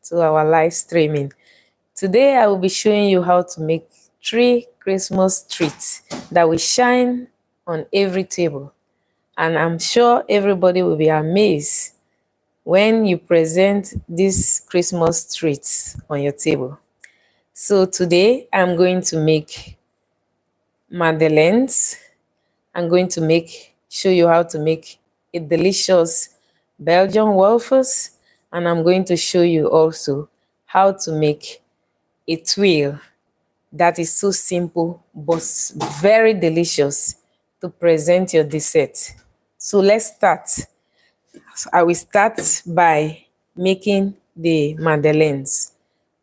to our live streaming. Today I will be showing you how to make 3 Christmas treats that will shine on every table. And I'm sure everybody will be amazed when you present these Christmas treats on your table. So today I'm going to make Madeleines. I'm going to show you how to make a delicious Belgian waffles, and I'm going to show you also how to make a Tuile that is so simple but very delicious to present your dessert. So let's start. So I will start by making the Madeleines,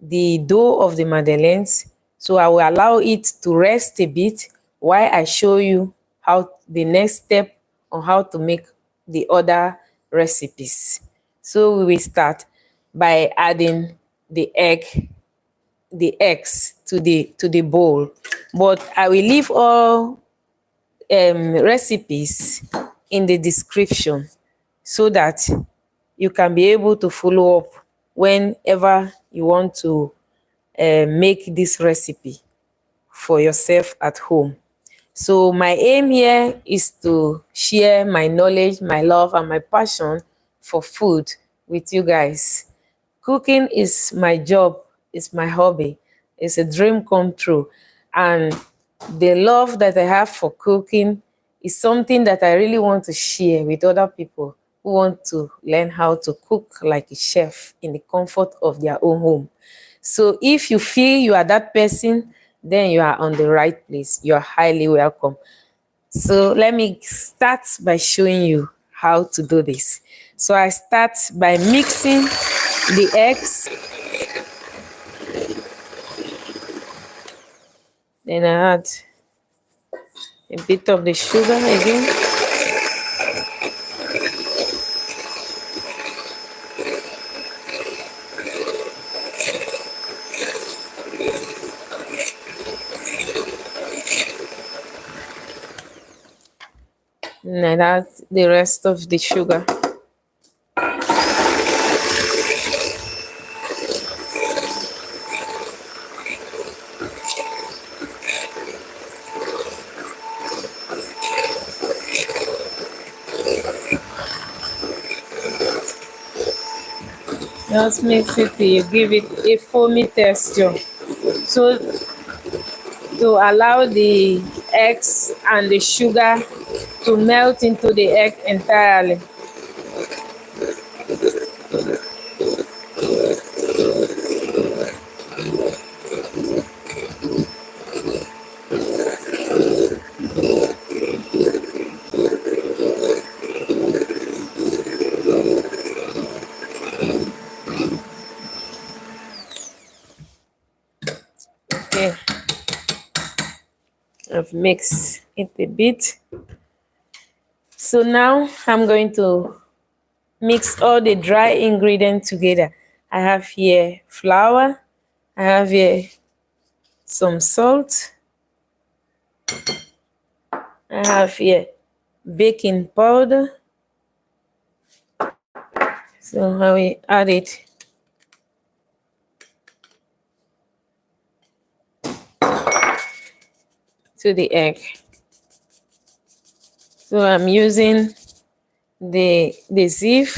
the dough of the Madeleines. So I will allow it to rest a bit while I show you how the next step on how to make the other recipes. So we will start by adding the eggs to the bowl, but I will leave all recipes in the description so that you can be able to follow up whenever you want to make this recipe for yourself at home. So my aim here is to share my knowledge, my love, and my passion for food with you guys. Cooking is my job, it's my hobby, it's a dream come true. And the love that I have for cooking is something that I really want to share with other people who want to learn how to cook like a chef in the comfort of their own home. So if you feel you are that person, then you are on the right place. You are highly welcome. So let me start by showing you how to do this. So I start by mixing the eggs. Then I add a bit of the sugar again. And I add the rest of the sugar. Just mix it till you give it a foamy texture. So to allow the eggs and the sugar to melt into the egg entirely. Okay, I've mixed it a bit. So now I'm going to mix all the dry ingredients together. I have here flour, I have here some salt, I have here baking powder. So I will add it to the egg. So I'm using the sieve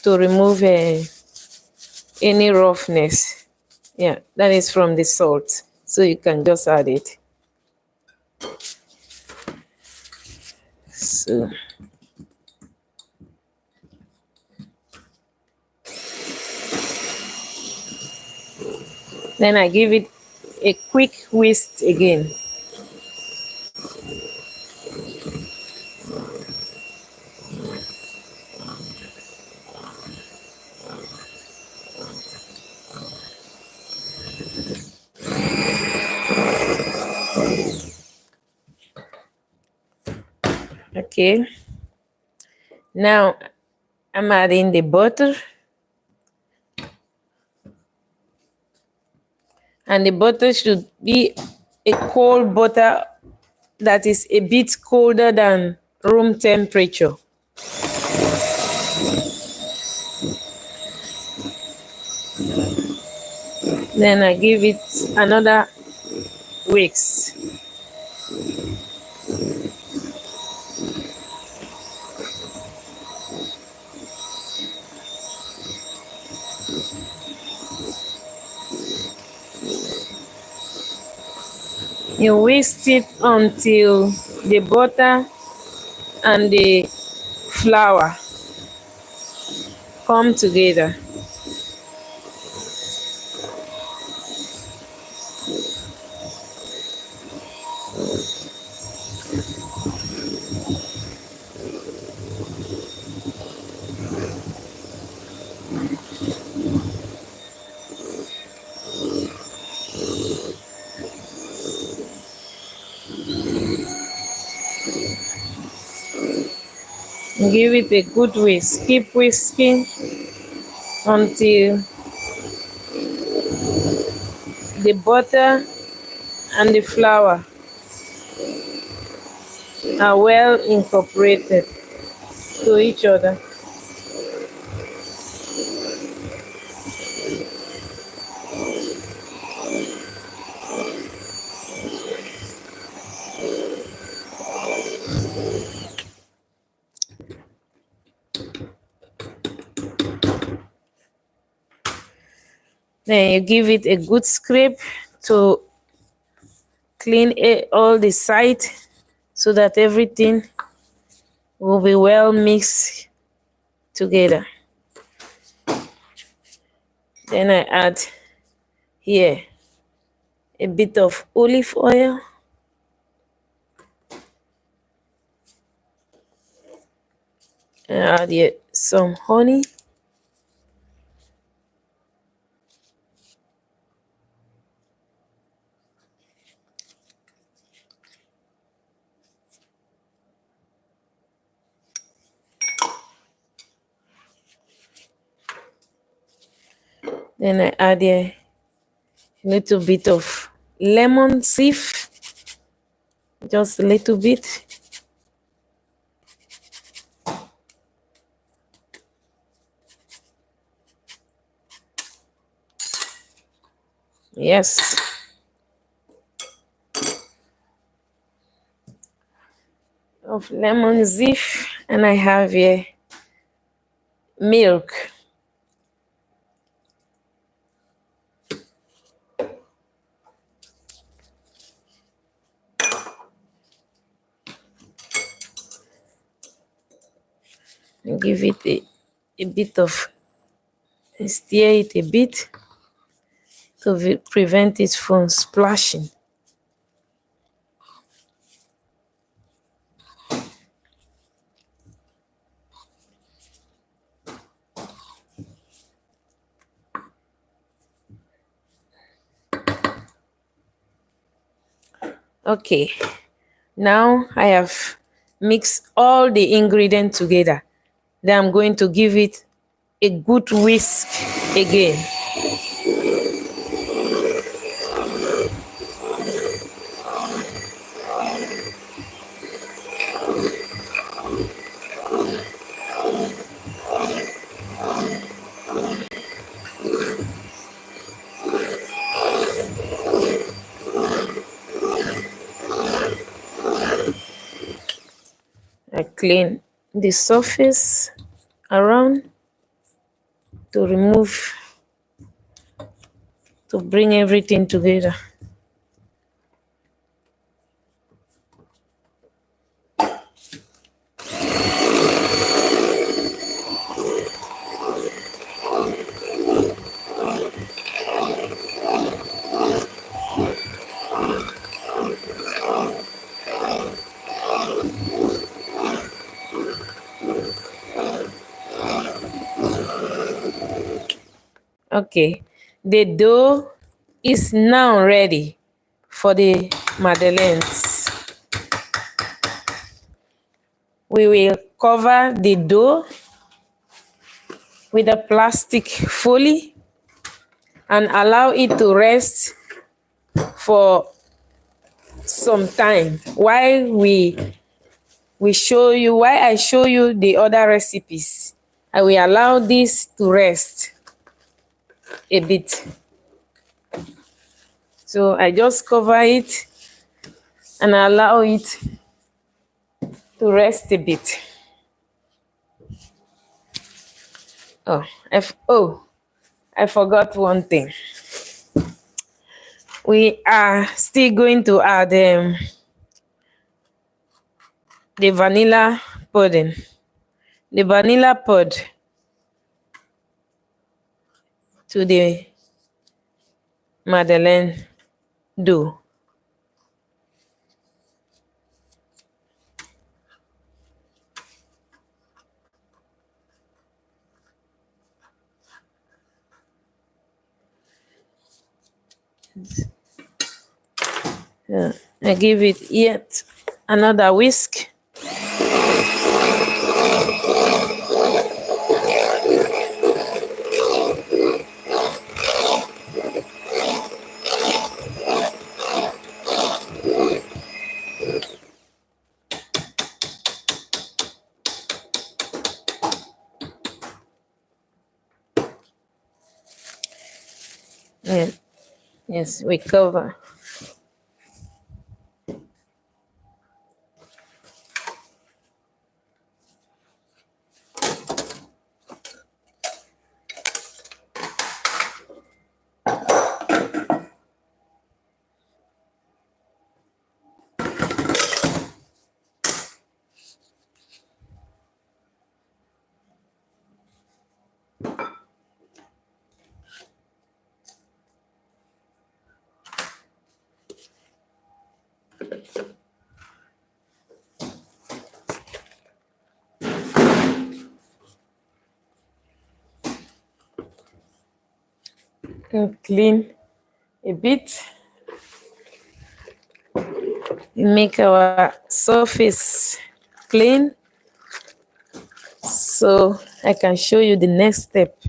to remove any roughness. Yeah, that is from the salt. So you can just add it. So then I give it a quick whisk again. Okay, now I'm adding the butter, and the butter should be a cold butter that is a bit colder than room temperature. Then I give it another whisk. You whisk it until the butter and the flour come together. Give it a good whisk. Keep whisking until the butter and the flour are well incorporated to each other. Then you give it a good scrape to clean all the sides so that everything will be well mixed together. Then I add here a bit of olive oil. And add here some honey. Then I add here a little bit of lemon sieve, just a little bit. Yes. Of lemon sieve, and I have here milk. And give it a bit of, stir it a bit to prevent it from splashing. Okay, now I have mixed all the ingredients together. Then I'm going to give it a good whisk again. I clean the surface around to remove, to bring everything together. Okay, the dough is now ready for the madeleines. We will cover the dough with a plastic foil and allow it to rest for some time while I show you the other recipes. I will allow this to rest. a bit. So I just cover it and allow it to rest a bit. I forgot one thing. We are still going to add the vanilla pudding. The vanilla pod to the Madeleine dough. I give it yet another whisk. Yeah. Yes, we cover. And clean a bit. Make our surface clean so I can show you the next step.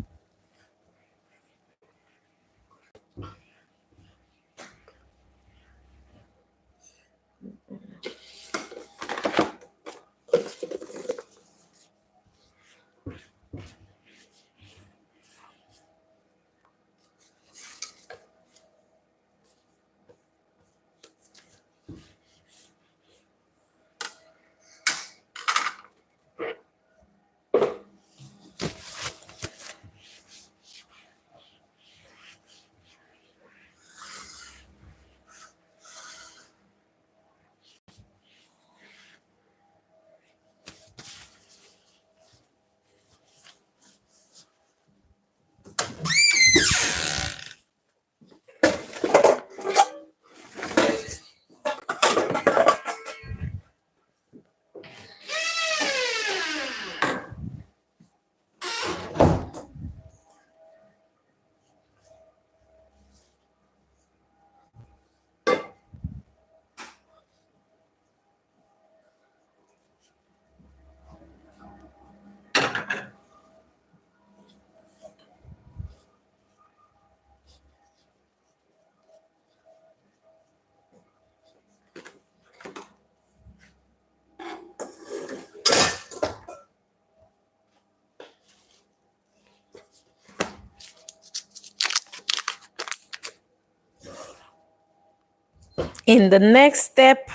In the next step,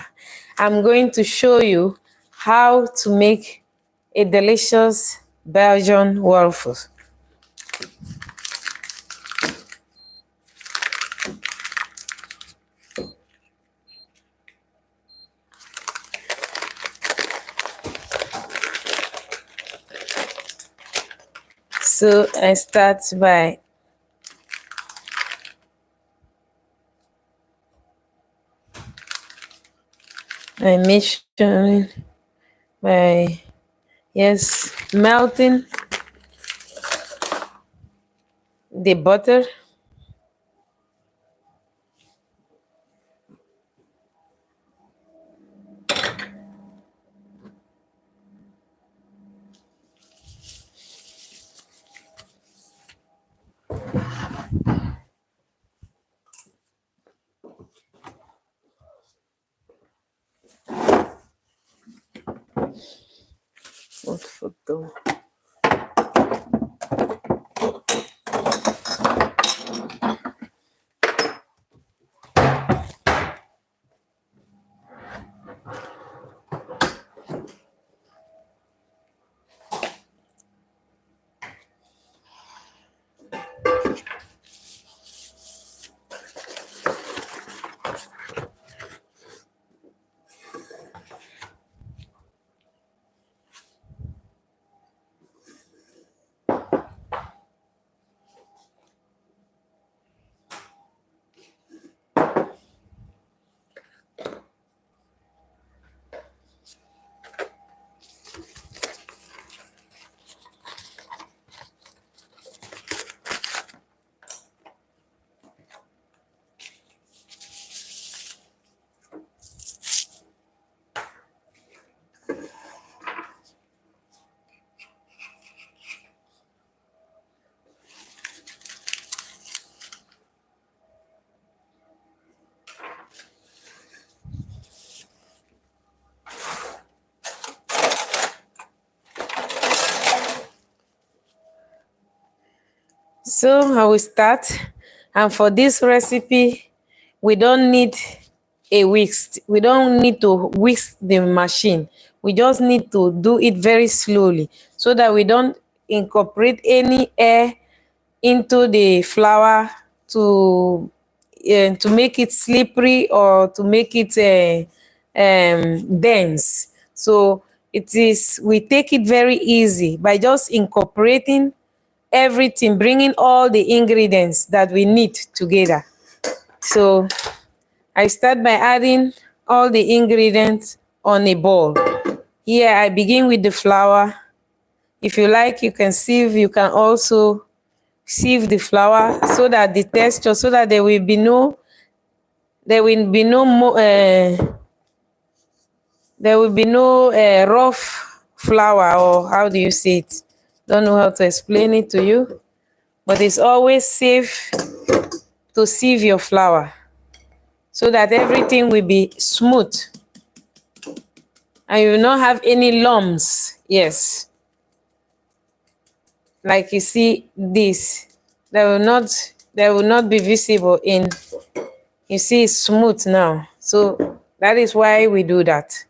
I'm going to show you how to make a delicious Belgian waffles. So I start by mixturing by melting the butter. What photo? So I will start, and for this recipe we don't need a whisk. We don't need to whisk the machine. We just need to do it very slowly so that we don't incorporate any air into the flour to make it slippery or to make it dense. So we take it very easy by just incorporating everything, bringing all the ingredients that we need together. So I start by adding all the ingredients on a bowl. Here I begin with the flour. If you like, you can sieve. You can also sieve the flour so that the texture, so that there will be no rough flour, or how do you say it? Don't know how to explain it to you, but it's always safe to sieve your flour so that everything will be smooth and you will not have any lumps. Yes, like you see this, that will not be visible in. You see it's smooth now, so that is why we do that.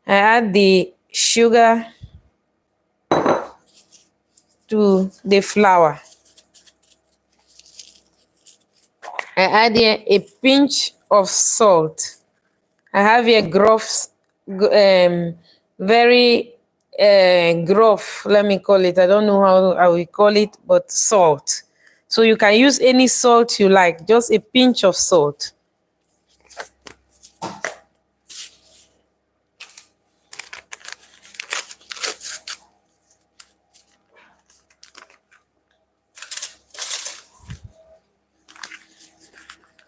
I add the sugar to the flour. I add here a pinch of salt. I have here very gruff, let me call it. I don't know how I will call it, but salt. So you can use any salt you like, just a pinch of salt.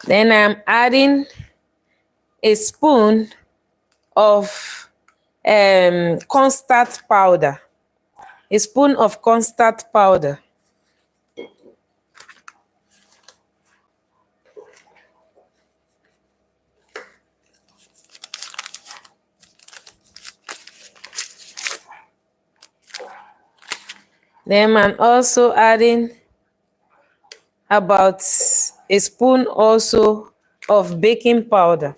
Then I'm adding a spoon of cornstarch powder. A spoon of cornstarch powder. Then I'm also adding about a spoon also of baking powder.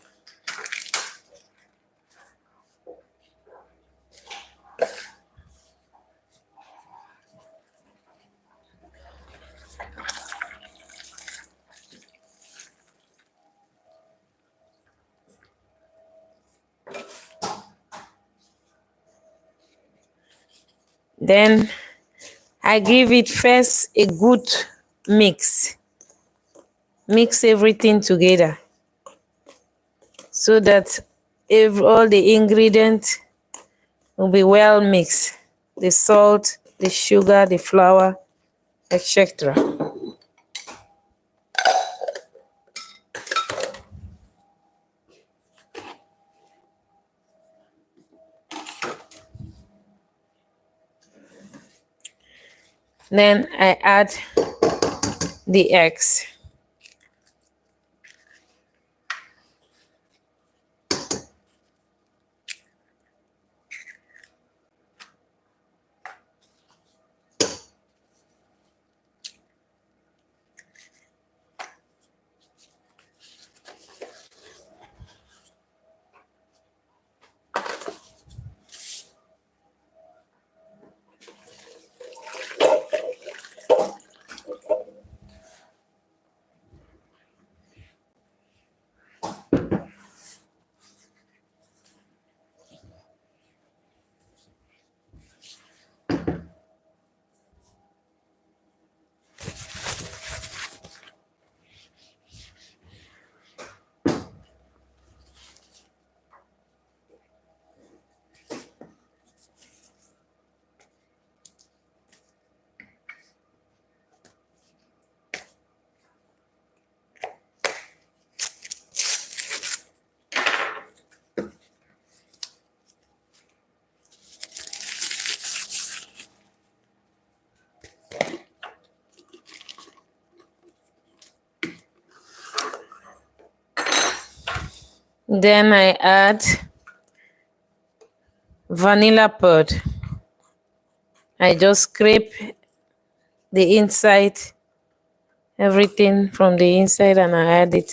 Then I give it first a good mix. Mix everything together so that all the ingredients will be well mixed. The salt, the sugar, the flour, etc. Then I add the eggs. Then I add vanilla pod. I just scrape the inside, everything from the inside, and I add it.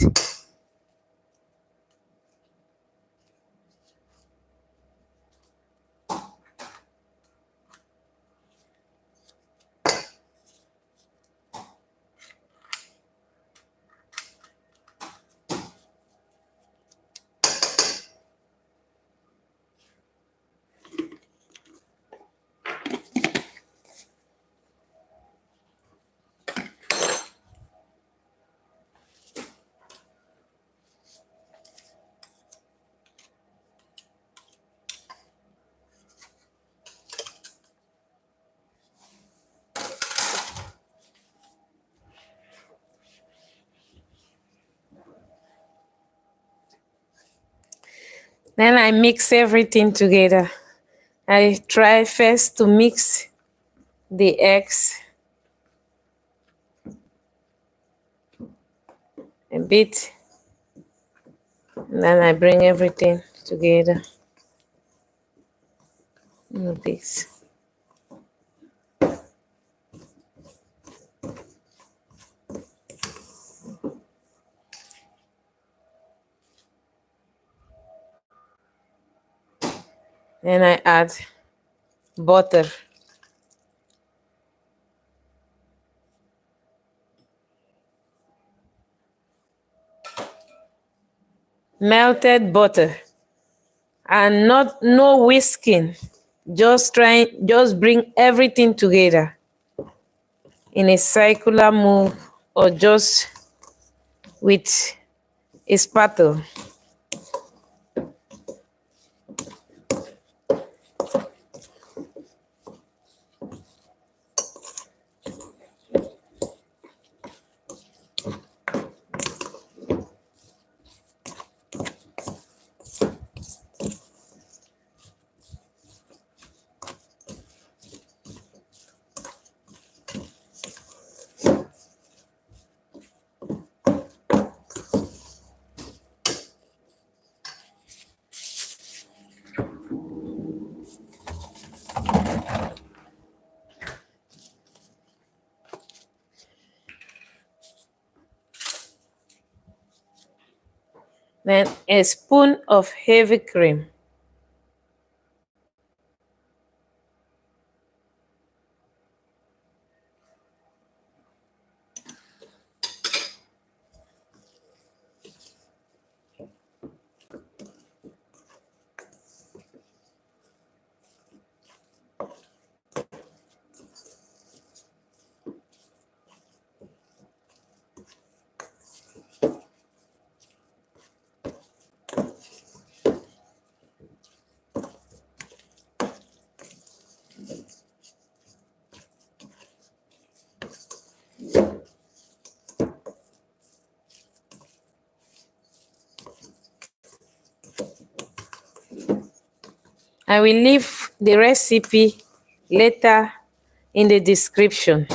Then I mix everything together. I try first to mix the eggs a bit, and then I bring everything together in this. Then I add butter. Melted butter. And no whisking. Just bring everything together in a circular move, or just with a spatula. Then a spoon of heavy cream. I will leave the recipe later in the description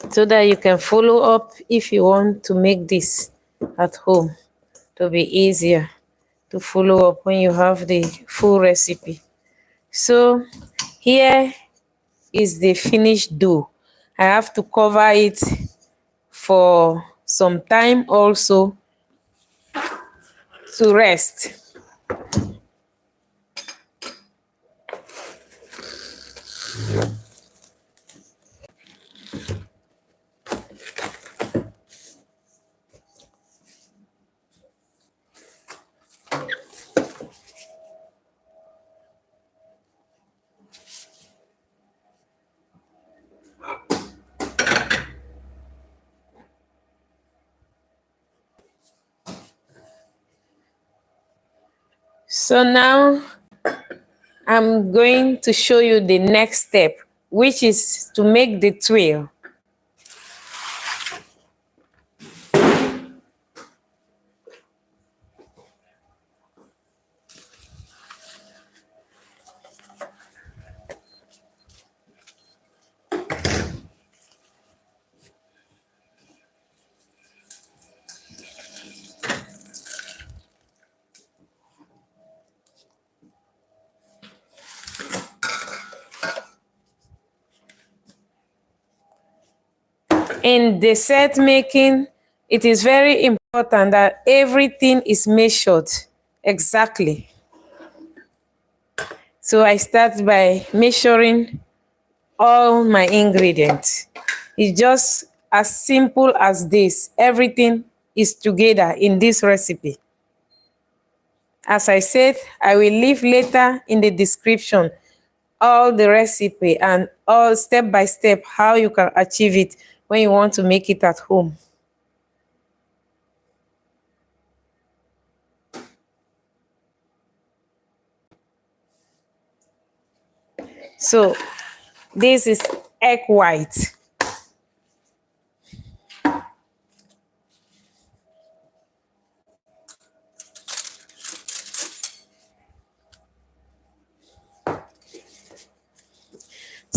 so that you can follow up if you want to make this at home, to be easier to follow up when you have the full recipe. So here is the finished dough. I have to cover it for some time also to rest. So now I'm going to show you the next step, which is to make the tuile. In dessert making, it is very important that everything is measured exactly. So I start by measuring all my ingredients. It's just as simple as this. Everything is together in this recipe. As I said, I will leave later in the description all the recipe and all step by step how you can achieve it when you want to make it at home. So this is egg white.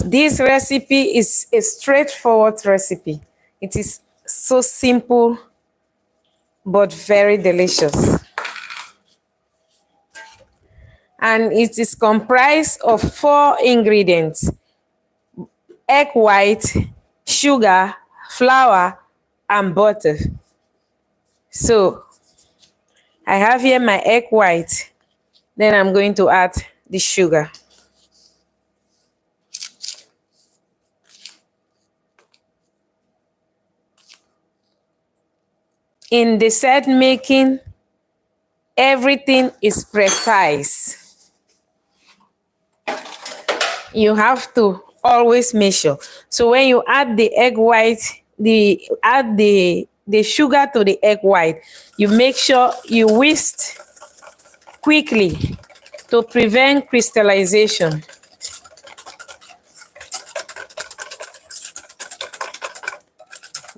This recipe is a straightforward recipe. It is so simple but very delicious. And it is comprised of 4 ingredients: egg white, sugar, flour, and butter. So I have here my egg white. Then I'm going to add the sugar. In dessert making, everything is precise. You have to always measure. So when you add the egg white, add the sugar to the egg white, you make sure you whisk quickly to prevent crystallization.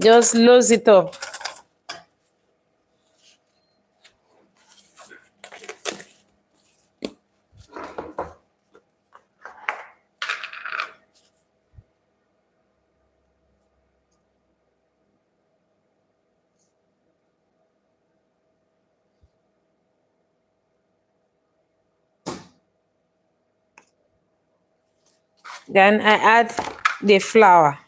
Just loose it up. Then I add the flour.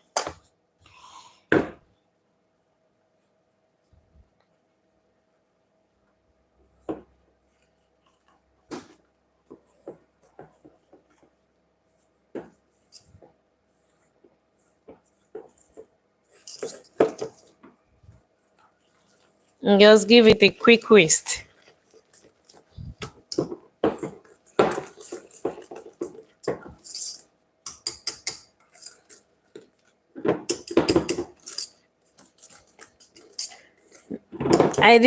And just give it a quick whisk. I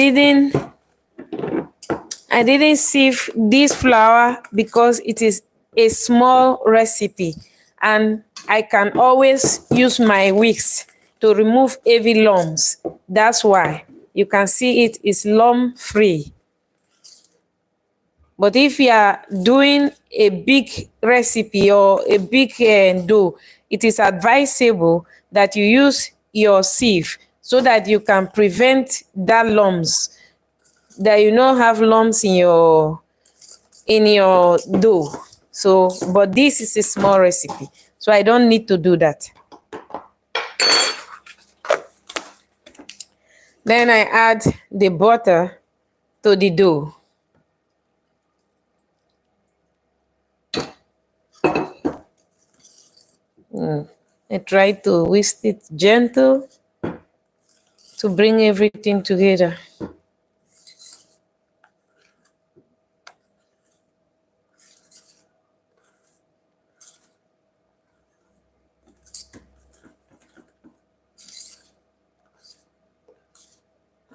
didn't sieve this flour because it is a small recipe and I can always use my whisk to remove heavy lumps. That's why you can see it is lump free. But if you are doing a big recipe or a big dough, it is advisable that you use your sieve so that you can prevent that lumps, that you don't have lumps in your dough. So, but this is a small recipe, so I don't need to do that. Then I add the butter to the dough. I try to whisk it gentle to bring everything together.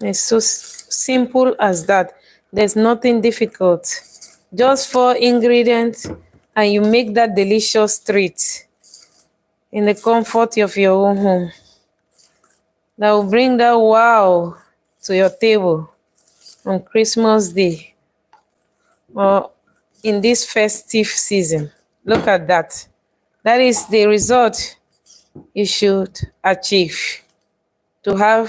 It's so simple as that. There's nothing difficult. Just 4 ingredients and you make that delicious treat in the comfort of your own home. That will bring that wow to your table on Christmas Day or in this festive season. Look at that. That is the result you should achieve, to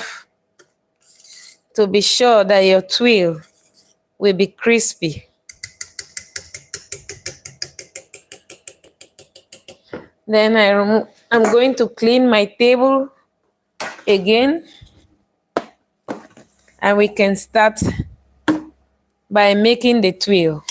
be sure that your tuile will be crispy. Then I'm going to clean my table again, and we can start by making the tuile.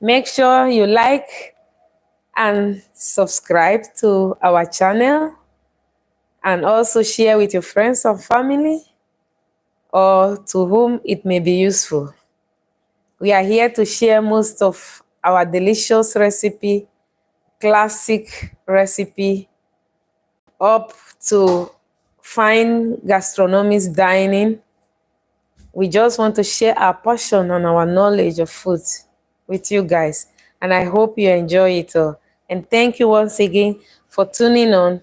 Make sure you like and subscribe to our channel, and also share with your friends and family or to whom it may be useful. We are here to share most of our delicious recipe, classic recipe, up to fine gastronomist dining. We just want to share our passion and our knowledge of food with you guys. And I hope you enjoy it all. And thank you once again for tuning on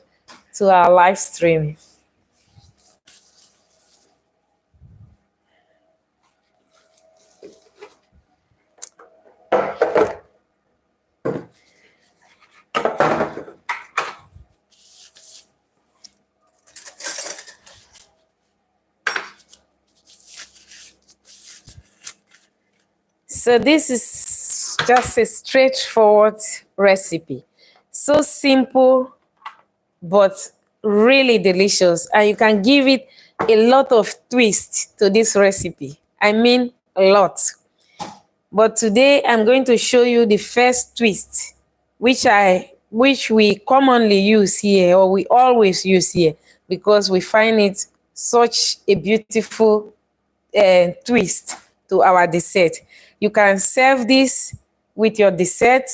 to our live stream. So this is just a straightforward recipe. So simple, but really delicious. And you can give it a lot of twist to this recipe. I mean, a lot. But today I'm going to show you the first twist, which we commonly use here, or we always use here, because we find it such a beautiful twist to our dessert. You can serve this with your dessert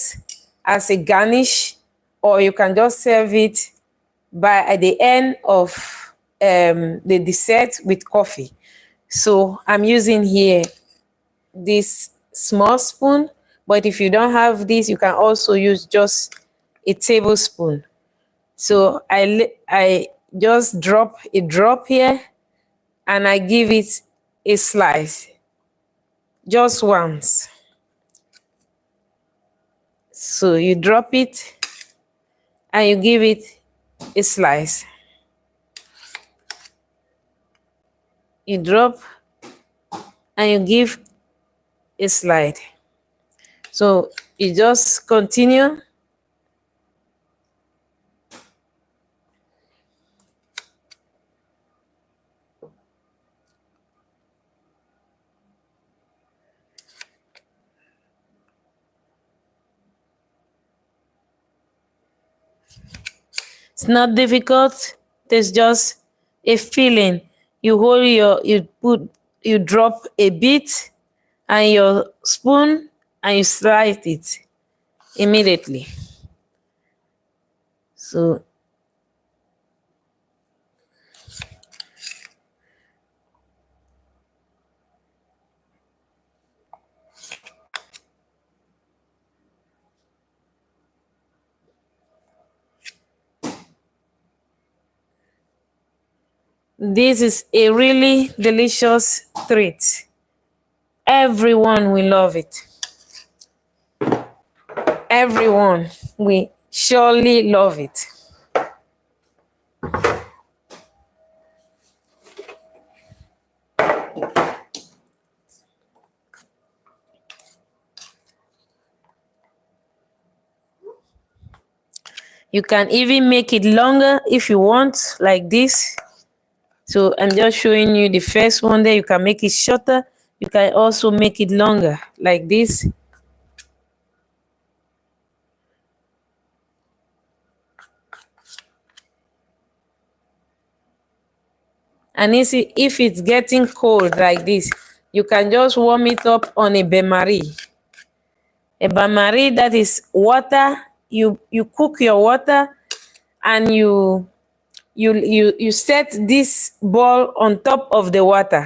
as a garnish, or you can just serve it by at the end of the dessert with coffee. So I'm using here this small spoon, but if you don't have this, you can also use just a tablespoon. So I just drop a drop here, and I give it a slice, just once. So you drop it and you give it a slice. You drop and you give a slide. So you just continue. It's not difficult. It's just a feeling. You drop a bit and your spoon, and you slide it immediately. So this is a really delicious treat. Everyone will love it. Everyone will surely love it. You can even make it longer if you want, like this. So I'm just showing you the first one there. You can make it shorter. You can also make it longer, like this. And if it's getting cold like this, you can just warm it up on a bain-marie. A bain-marie, that is water. You cook your water, and you set this ball on top of the water.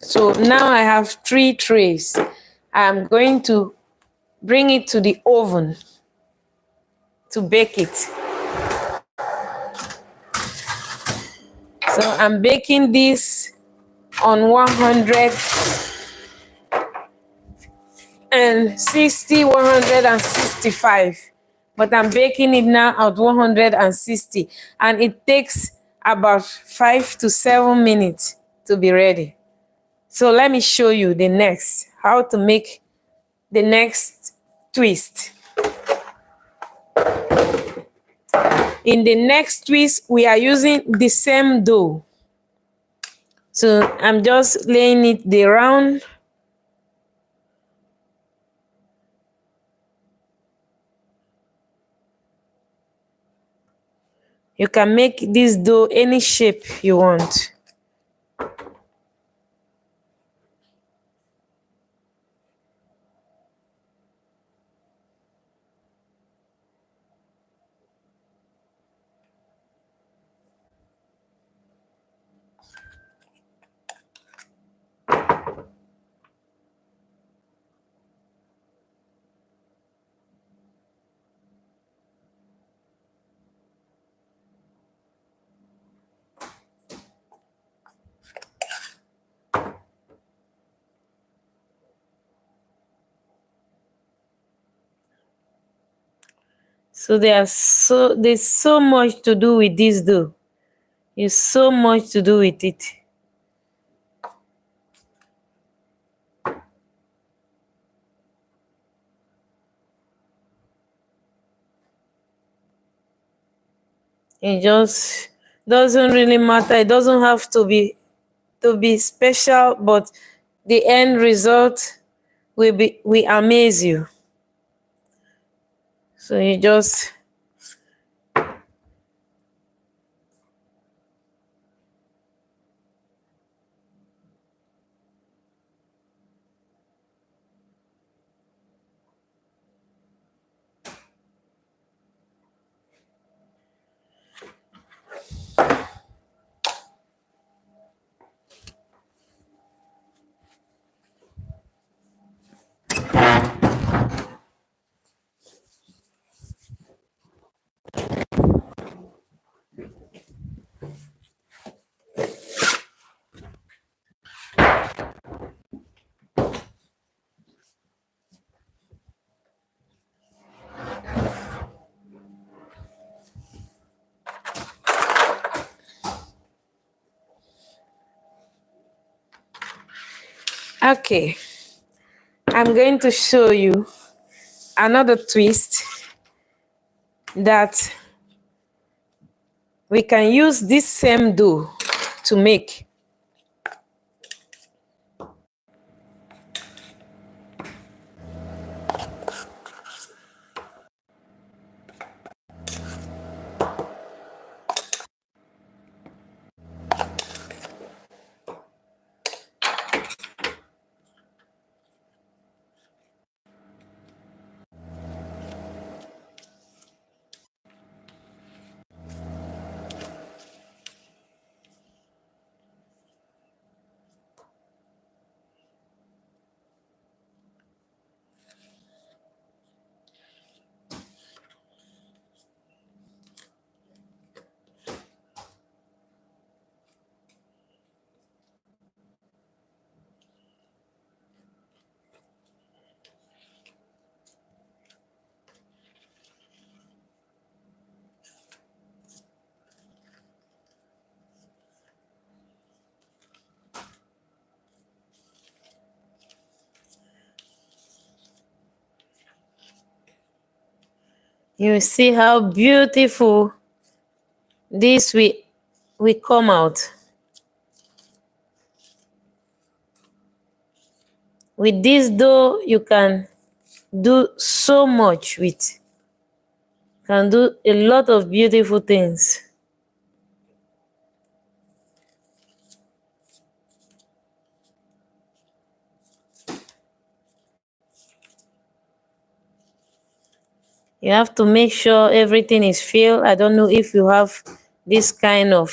So now I have 3 trays. I'm going to bring it to the oven to bake it. So I'm baking this on 100 160, 165, but I'm baking it now at 160, and it takes about 5 to 7 minutes to be ready. So let me show you the next, how to make the next twist. In the next twist, we are using the same dough. So I'm just laying it the round. You can make this dough any shape you want. So there's so much to do with this dough. There's so much to do with it. It just doesn't really matter. It doesn't have to be special, but the end result will amaze you. So you just okay. I'm going to show you another twist that we can use this same dough to make. You see how beautiful this will come out. With this dough, you can do so much with. Can do a lot of beautiful things. You have to make sure everything is filled. I don't know if you have this kind of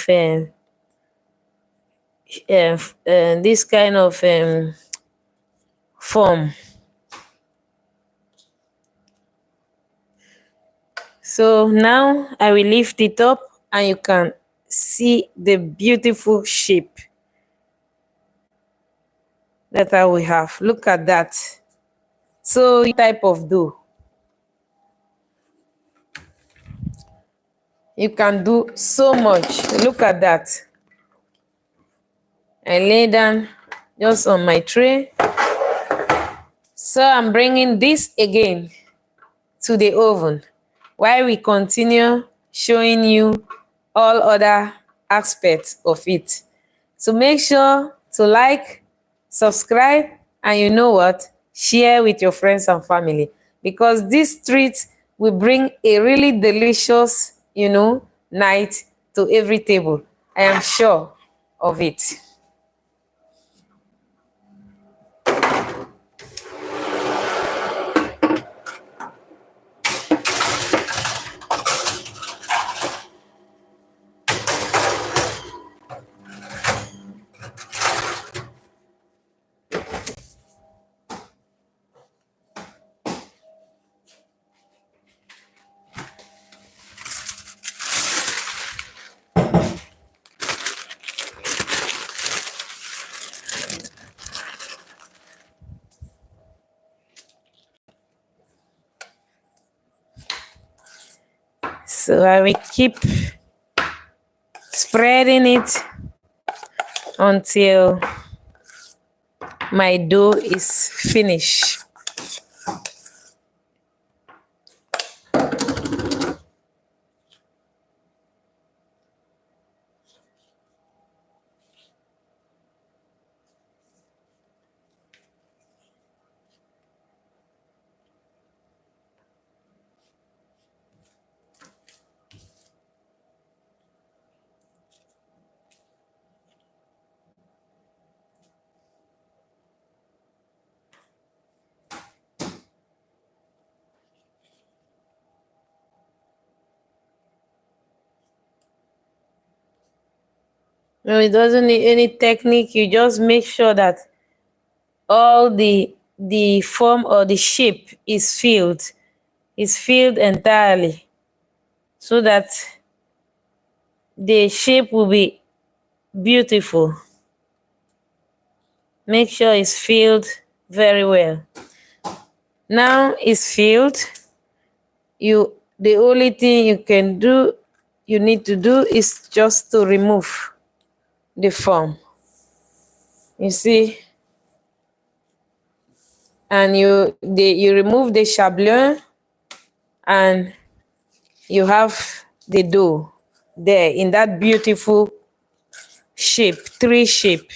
form. So now I will lift it up and you can see the beautiful shape that I will have. Look at that. So type of dough. You can do so much. Look at that. I lay down just on my tray. So I'm bringing this again to the oven while we continue showing you all other aspects of it. So make sure to like, subscribe, and you know what? Share with your friends and family, because this treat will bring a really delicious, night to every table. I am sure of it. So I will keep spreading it until my dough is finished. No, it doesn't need any technique. You just make sure that all the form or the shape is filled entirely, so that the shape will be beautiful. Make sure it's filled very well. Now it's filled. The only thing you need to do is just to remove the form. You see, and you remove the chablon, and you have the dough there in that beautiful shape, tree shape.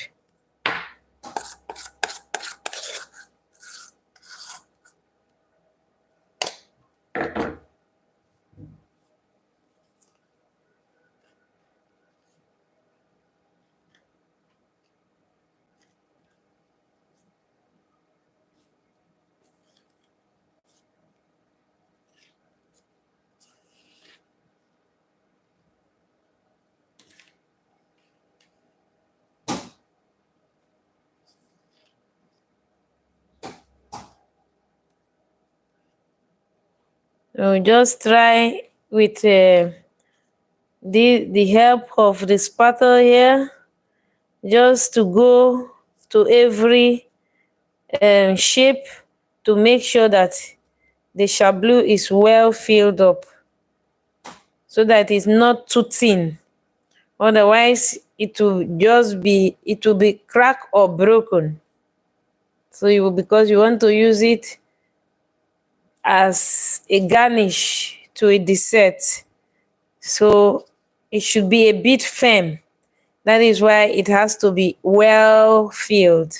So just try with the help of the spatula here, just to go to every shape, to make sure that the chablis is well filled up, so that it's not too thin. Otherwise, it will be cracked or broken. So because you want to use it as a garnish to a dessert, so it should be a bit firm. That is why it has to be well filled.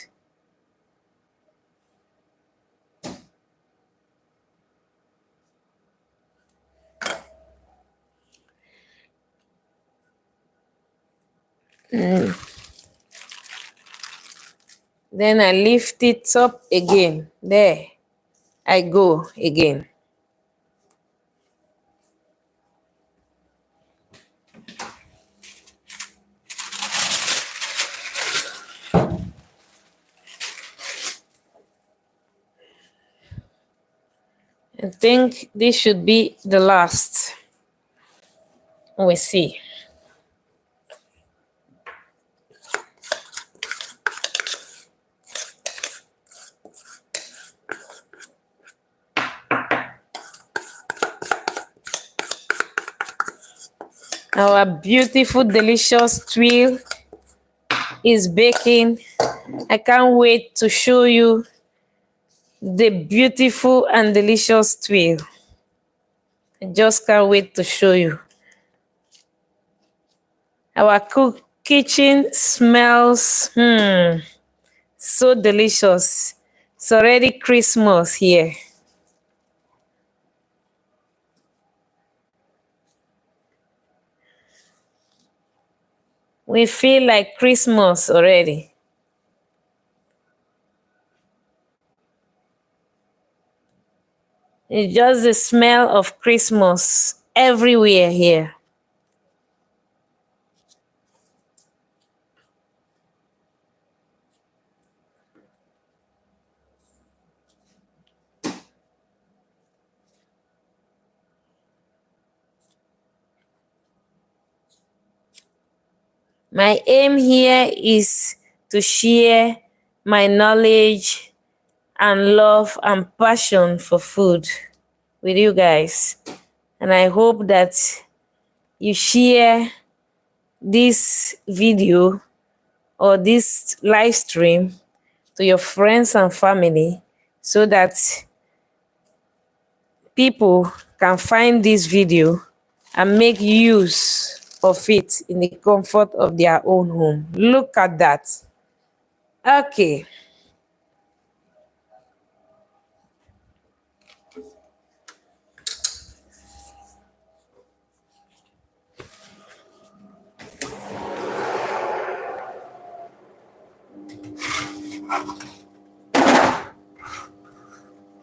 Then I lift it up again. There I go again. I think this should be the last. We see. Our beautiful, delicious tuile is baking. I can't wait to show you the beautiful and delicious tuile. I just can't wait to show you. Our kitchen smells so delicious. It's already Christmas here. We feel like Christmas already. It's just the smell of Christmas everywhere here. My aim here is to share my knowledge and love and passion for food with you guys. And I hope that you share this video or this live stream to your friends and family so that people can find this video and make use of it in the comfort of their own home. Look at that. Okay.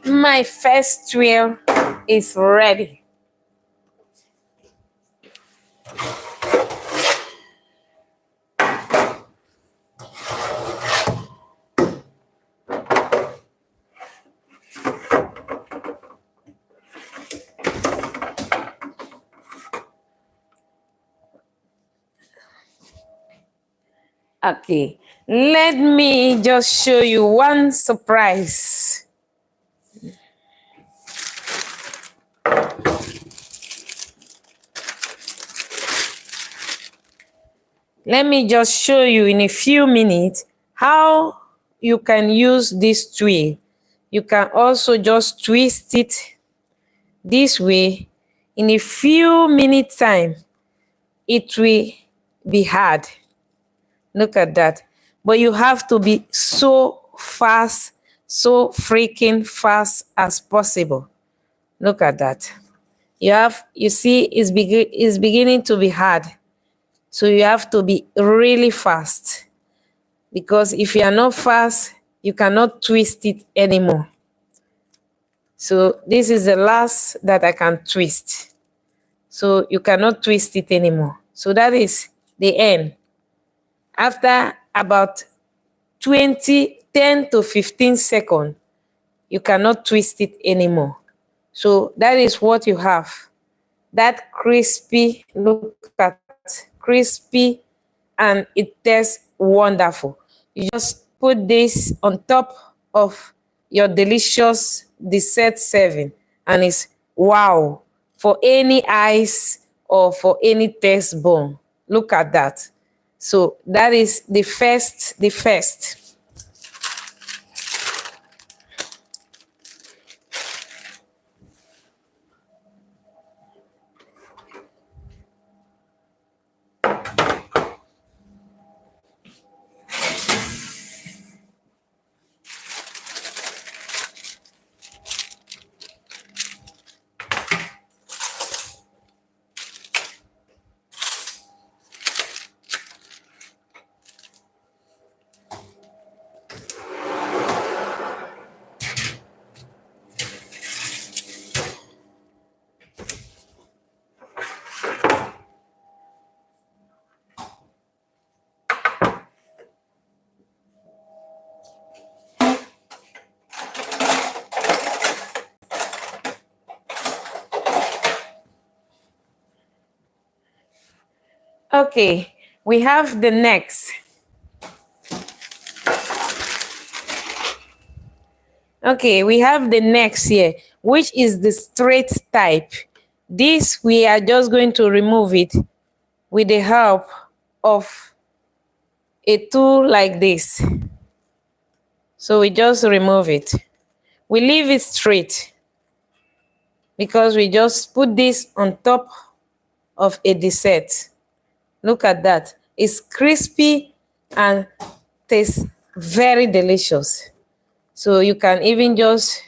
My first tuile is ready. Okay, let me just show you one surprise. Let me just show you in a few minutes how you can use this tuile. You can also just twist it this way. In a few minutes time, it will be hard. Look at that. But you have to be so fast, so freaking fast as possible. Look at that. You see, it's beginning to be hard. So you have to be really fast. Because if you are not fast, you cannot twist it anymore. So this is the last that I can twist. So you cannot twist it anymore. So that is the end. After about 10 to 15 seconds, you cannot twist it anymore. So that is what you have. That crispy, look at crispy, and it tastes wonderful. You just put this on top of your delicious dessert serving, and it's wow for any eyes or for any taste bone. Look at that. So that is the first. Okay, we have the next. Okay, we have the next here, which is the straight type. This, we are just going to remove it with the help of a tool like this. So we just remove it. We leave it straight because we just put this on top of a dessert. Look at that. It's crispy and tastes very delicious. So you can even just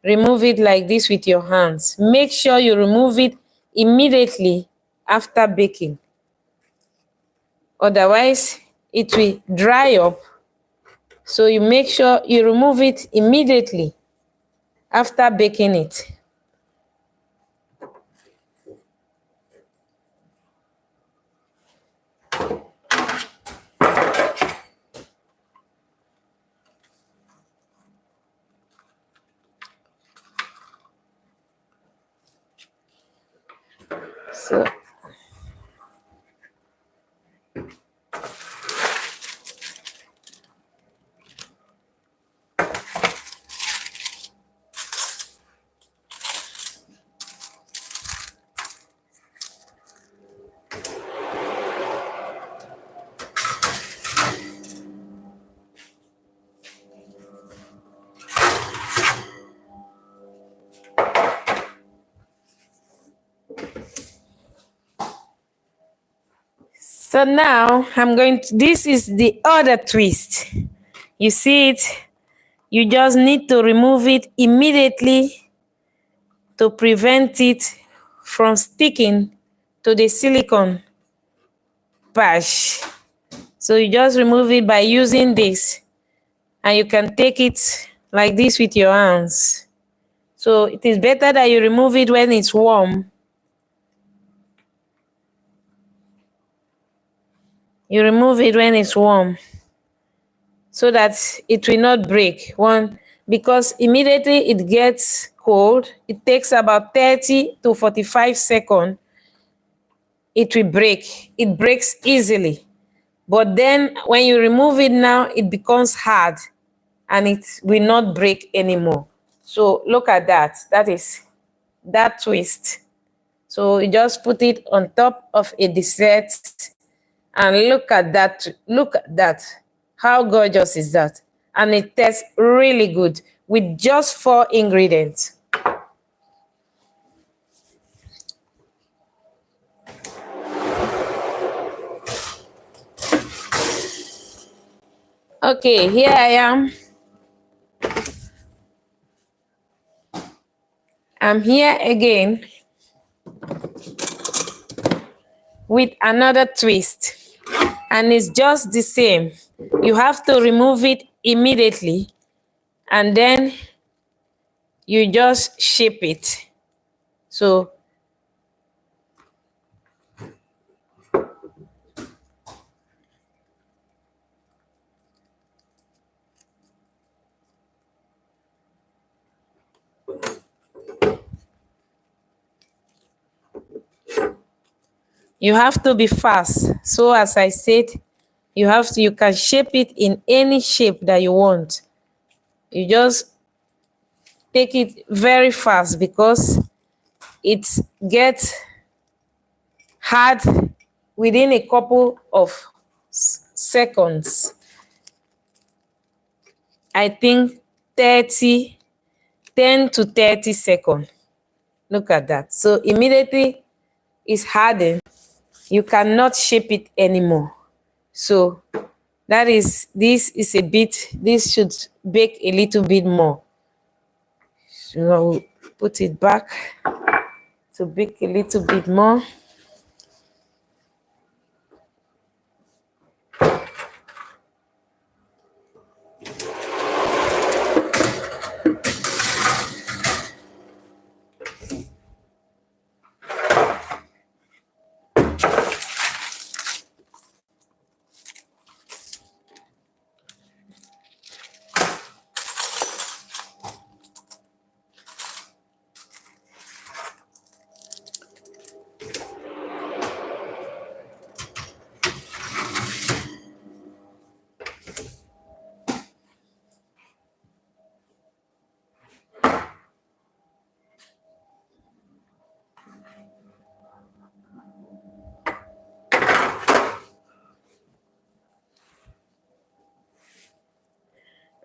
remove it like this with your hands. Make sure you remove it immediately after baking. Otherwise, it will dry up. So you make sure you remove it immediately after baking it. So So now this is the other twist. You see it? You just need to remove it immediately to prevent it from sticking to the silicone patch. So you just remove it by using this, and you can take it like this with your hands. So it is better that you remove it when it's warm. You remove it when it's warm so that it will not break. Because immediately it gets cold, it takes about 30 to 45 seconds, it will break. It breaks easily. But then when you remove it now, it becomes hard and it will not break anymore. So look at that. That is that twist. So you just put it on top of a dessert and look at that. Look at that. How gorgeous is that? And it tastes really good with just 4 ingredients. Okay, here I am. I'm here again with another twist. And it's just the same. You have to remove it immediately and then you just shape it. So you have to be fast. So as I said, you can shape it in any shape that you want. You just take it very fast because it gets hard within a couple of seconds. I think 10 to 30 seconds. Look at that. So immediately it's hardened. You cannot shape it anymore. So this should bake a little bit more. So I will put it back to bake a little bit more.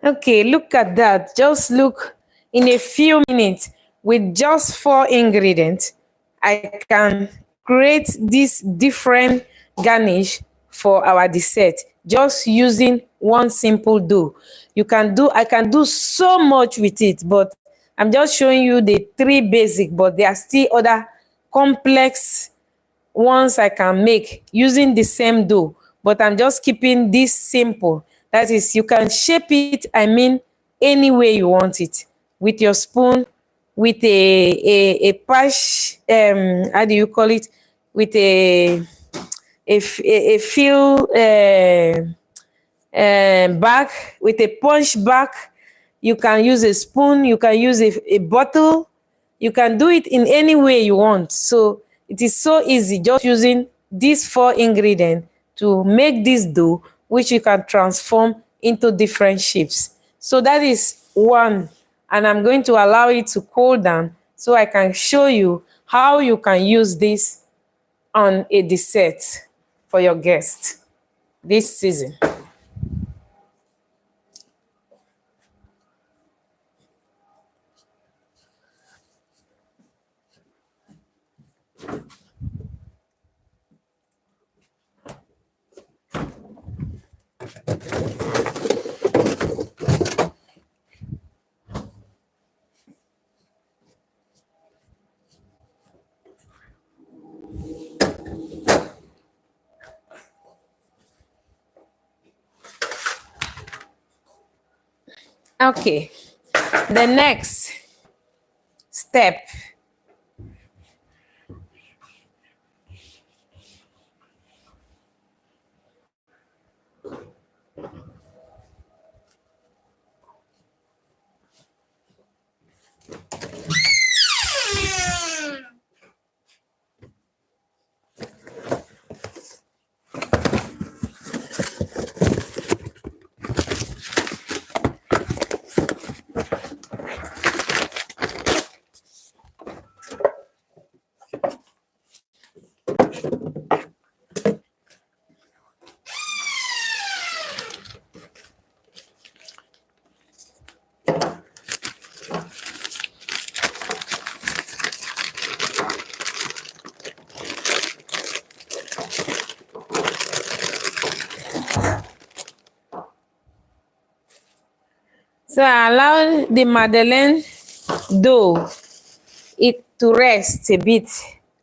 Okay, look at that. Just look, in a few minutes, with just 4 ingredients, I can create this different garnish for our dessert just using one simple dough. I can do so much with it, but I'm just showing you the three basic, but there are still other complex ones I can make using the same dough, but I'm just keeping this simple. That is, you can shape it, I mean, any way you want it, with your spoon, with a pash, how do you call it, with a fill bag, with a punch bag. You can use a spoon, you can use a bottle, you can do it in any way you want. So it is so easy just using these 4 ingredients to make this dough, which you can transform into different shapes. So that is one, and I'm going to allow it to cool down so I can show you how you can use this on a dessert for your guests this season. Okay, the next step. So I allow the Madeleine dough it to rest a bit.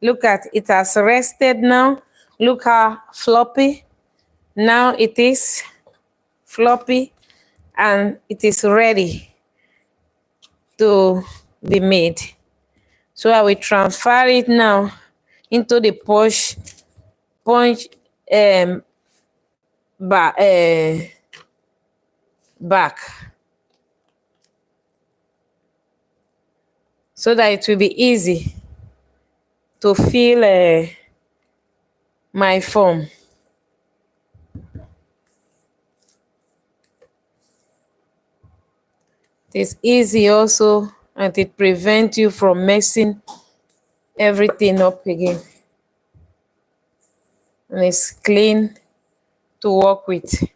Look at it, has rested now. Look how floppy now it is, floppy, and it is ready to be made. So I will transfer it now into the punch um, back, so that it will be easy to fill my form. It is easy also, and it prevents you from messing everything up again. And it's clean to work with.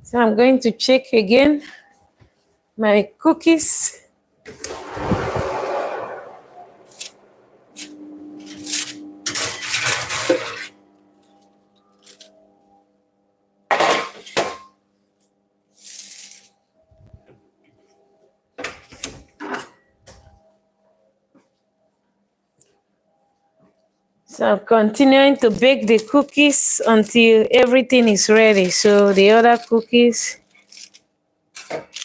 So I'm going to check again my cookies. So I'm continuing to bake the cookies until everything is ready. So the other cookies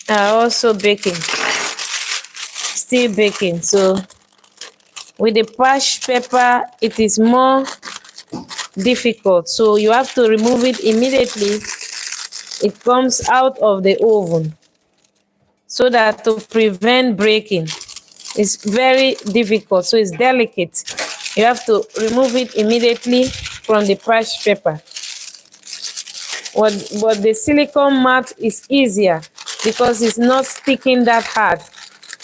are also baking, still baking. So with the parched pepper, it is more difficult. So you have to remove it immediately it comes out of the oven, so that to prevent breaking. It's very difficult, so it's delicate. You have to remove it immediately from the parched pepper. But the silicone mat is easier because it's not sticking that hard.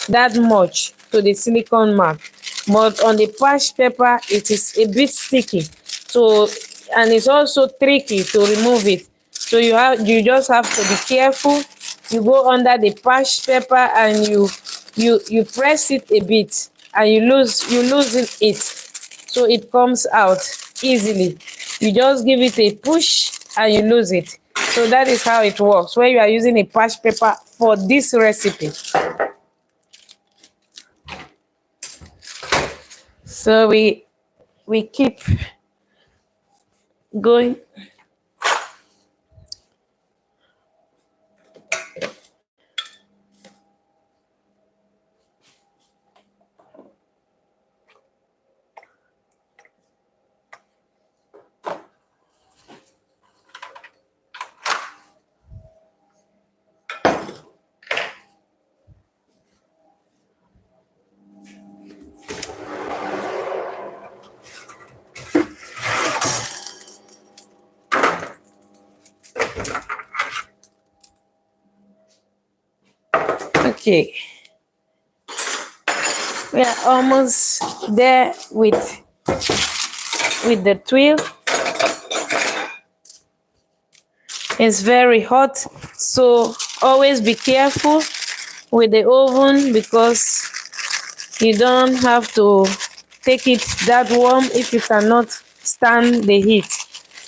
that much to the silicone mark, but on the parched paper it is a bit sticky, so, and it's also tricky to remove it. So you just have to be careful. You go under the parched paper and you press it a bit, and you loosen it so it comes out easily. You just give it a push and you lose it. So that is how it works when you are using a parched paper for this recipe. So we keep going. Okay, we are almost there with the tuile. It's very hot, so always be careful with the oven, because you don't have to take it that warm if you cannot stand the heat.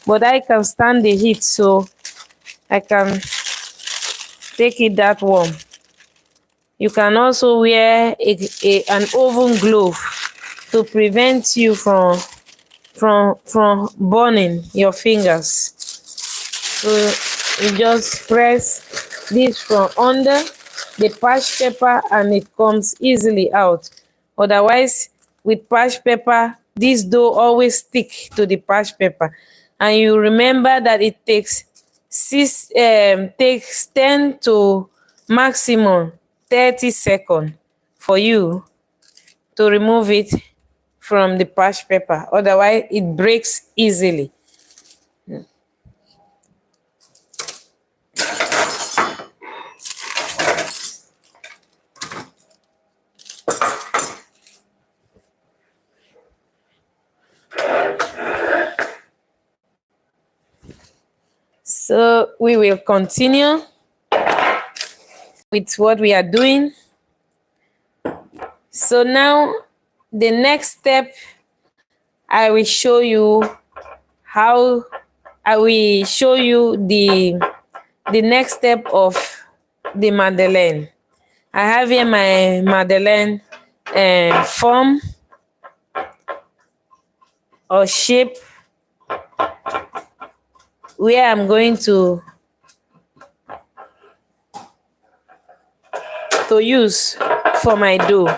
But I can stand the heat, so I can take it that warm. You can also wear an oven glove to prevent you from burning your fingers. So you just press this from under the parched paper and it comes easily out. Otherwise, with parched paper, this dough always stick to the parched paper. And you remember that it takes 10 to maximum 30 seconds for you to remove it from the parched paper. Otherwise, it breaks easily. So we will continue with what we are doing. So now the next step, I will show you how the next step of the Madeleine. I have here my Madeleine form or shape, where I'm going to use for my dough.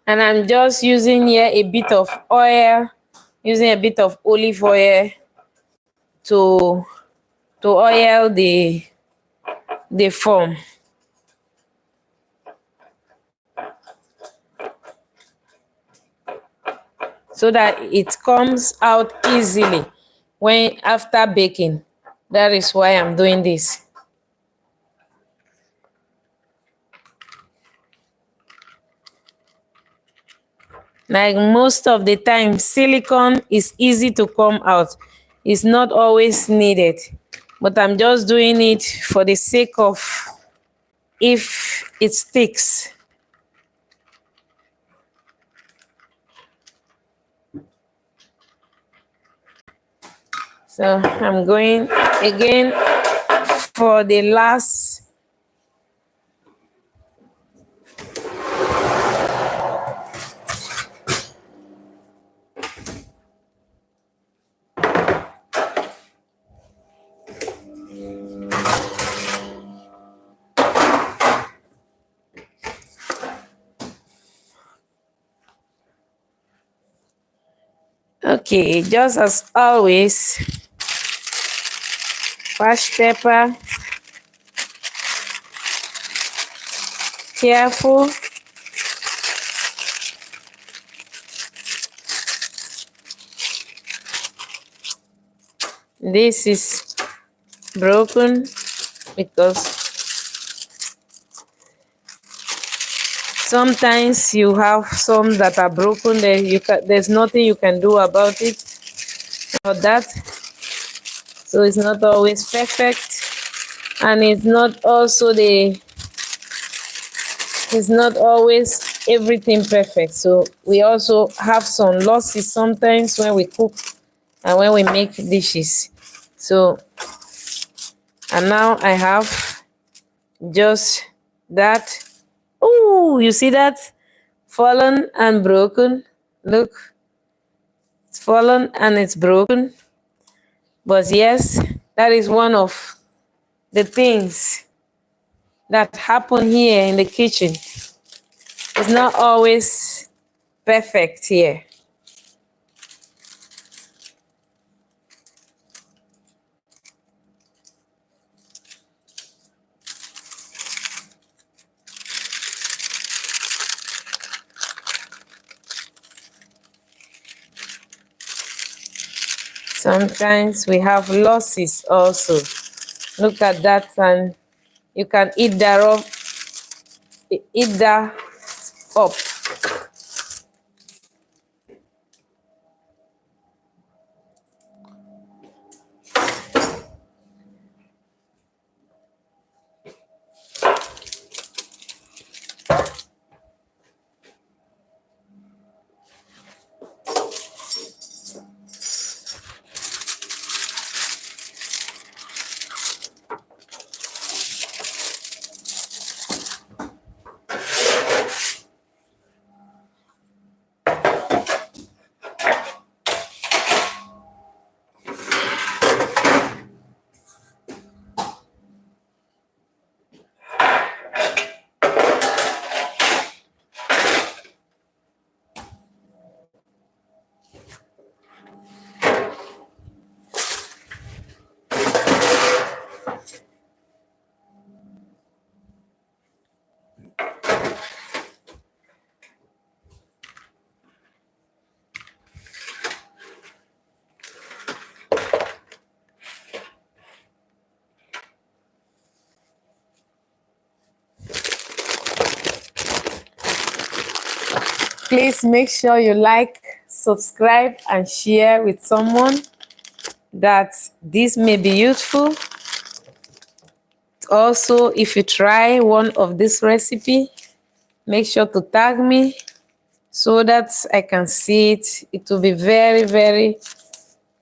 And I'm just using here a bit of oil, using a bit of olive oil to oil the form. So that it comes out easily when after baking. That is why I'm doing this. Like most of the time, silicone is easy to come out. It's not always needed, but I'm just doing it for the sake of if it sticks. So I'm going again for the last. Okay, just as always, parched paper, careful. This is broken, because sometimes you have some that are broken, there's nothing you can do about it or that. So it's not always perfect, and it's not always everything perfect. So we also have some losses sometimes when we cook and when we make dishes. So, and now I have just that. Oh, you see that? Fallen and broken. Look, it's fallen and it's broken. But yes, that is one of the things that happen here in the kitchen. It's not always perfect here. Sometimes we have losses also. Look at that, and you can eat that up. Please make sure you like, subscribe, and share with someone that this may be useful. Also, if you try one of this recipe, make sure to tag me so that I can see it. It will be very, very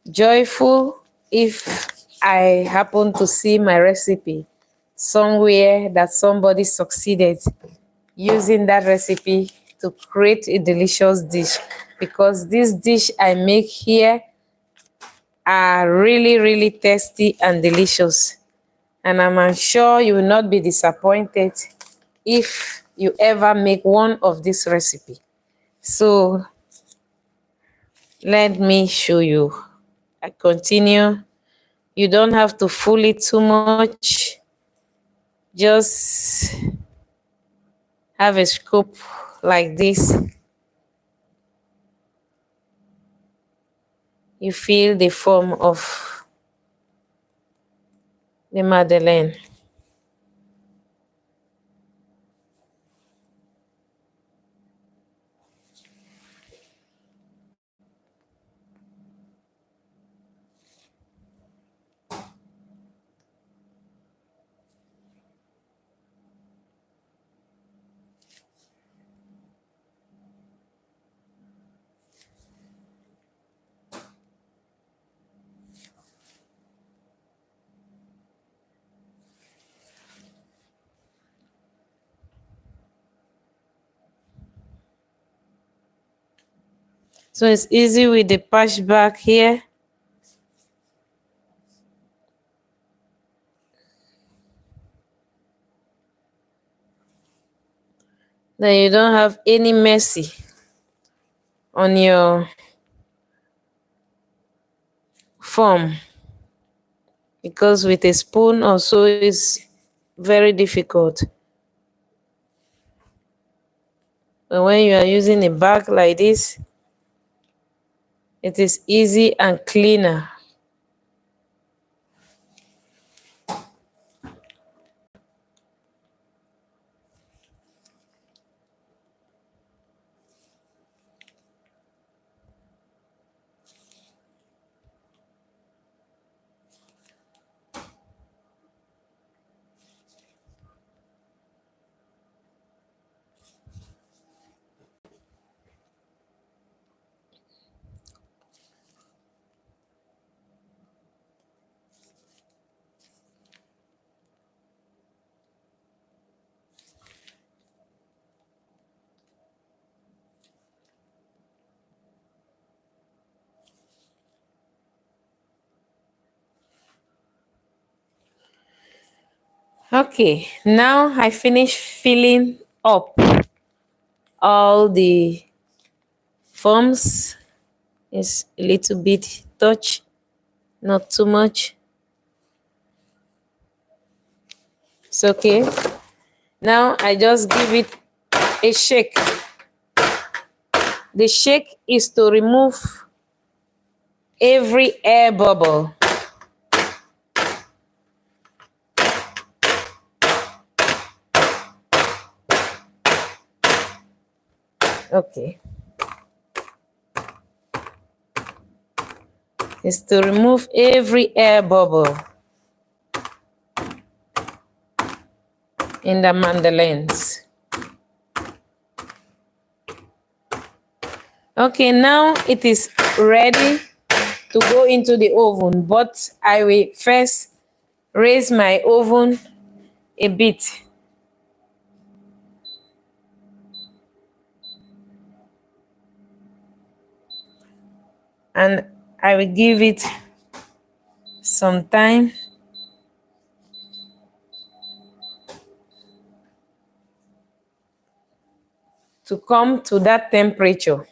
joyful if I happen to see my recipe somewhere that somebody succeeded using that recipe to create a delicious dish, because this dish I make here are really, really tasty and delicious, and I'm sure you will not be disappointed if you ever make one of this recipe. So let me show you. I continue. You don't have to fool it too much. Just have a scoop like this. You feel the form of the Madeleine. So it's easy with the patch back here. Then you don't have any messy on your form, because with a spoon also is very difficult. But when you are using a bag like this, it is easy and cleaner. Okay, now I finish filling up all the forms. It's a little bit touch, not too much. It's okay. Now I just give it a shake. The shake is to remove every air bubble. Okay. Is to remove every air bubble in the Madeleines. Okay, now it is ready to go into the oven, but I will first raise my oven a bit. And I will give it some time to come to that temperature.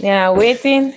They are waiting.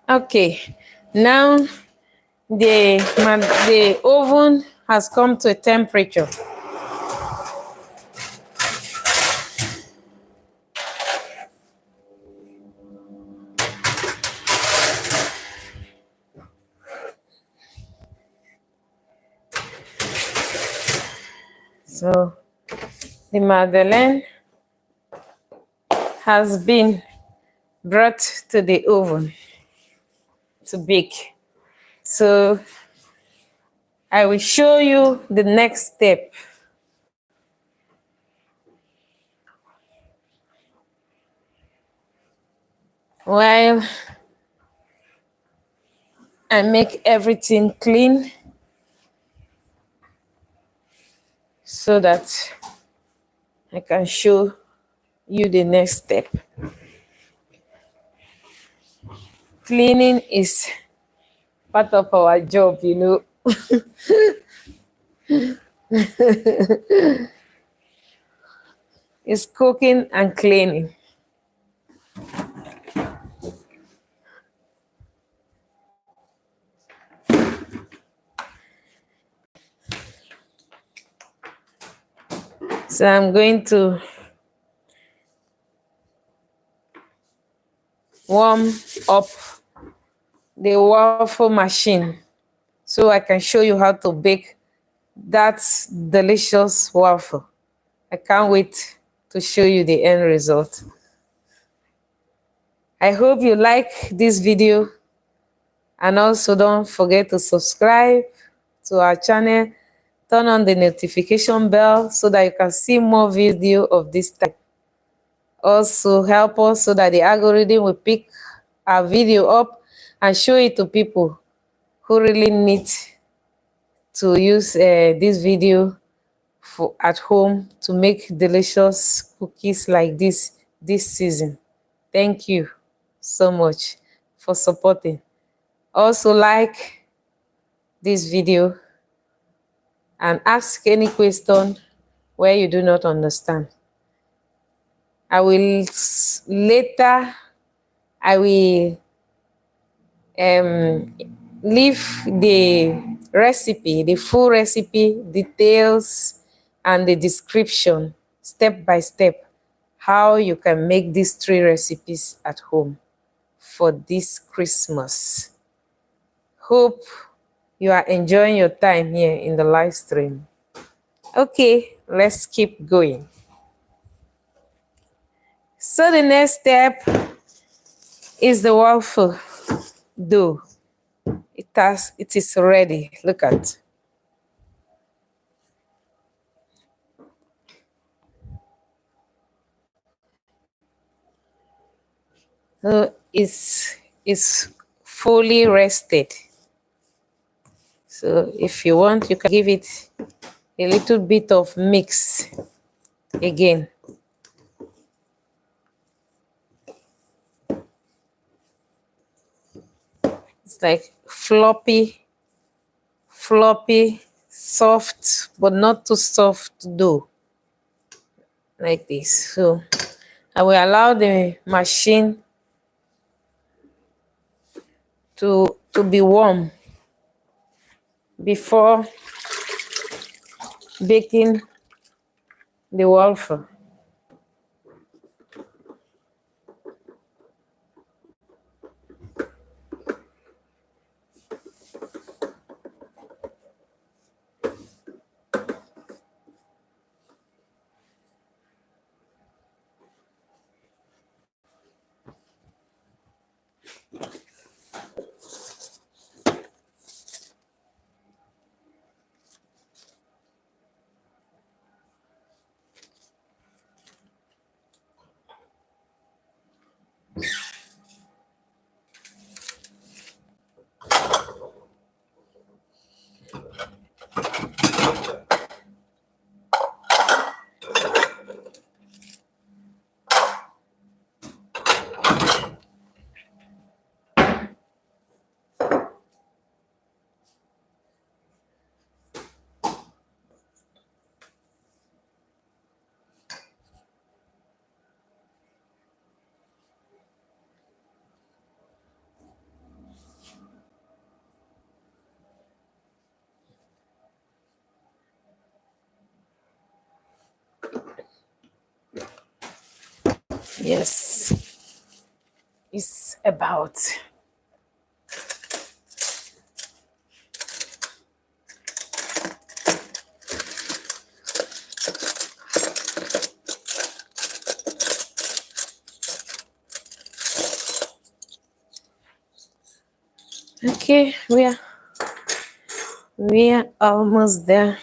Okay, now the oven has come to a temperature. So the Madeleine has been brought to the oven to bake. So I will show you the next step. While and make everything clean so that I can show you the next step. Cleaning is part of our job, you know. It's cooking and cleaning. So I'm going to warm up the waffle machine so I can show you how to bake that delicious waffle. I can't wait to show you the end result. I hope you like this video, and also don't forget to subscribe to our channel, turn on the notification bell so that you can see more video of this type. Also help us so that the algorithm will pick our video up and show it to people who really need to use this video for at home to make delicious cookies like this season. Thank you so much for supporting. Also like this video and ask any question where you do not understand. I will later I will leave the recipe, the full recipe, details, and the description step by step how you can make these 3 recipes at home for this Christmas. Hope you are enjoying your time here in the live stream. Okay, let's keep going. So the next step is the waffle dough. It is ready. Look at. So it's fully rested. So if you want, you can give it a little bit of mix again. It's like floppy, soft, but not too soft dough. Like this. So I will allow the machine to be warm before baking the waffle. Yes, it's about. Okay, we are almost there.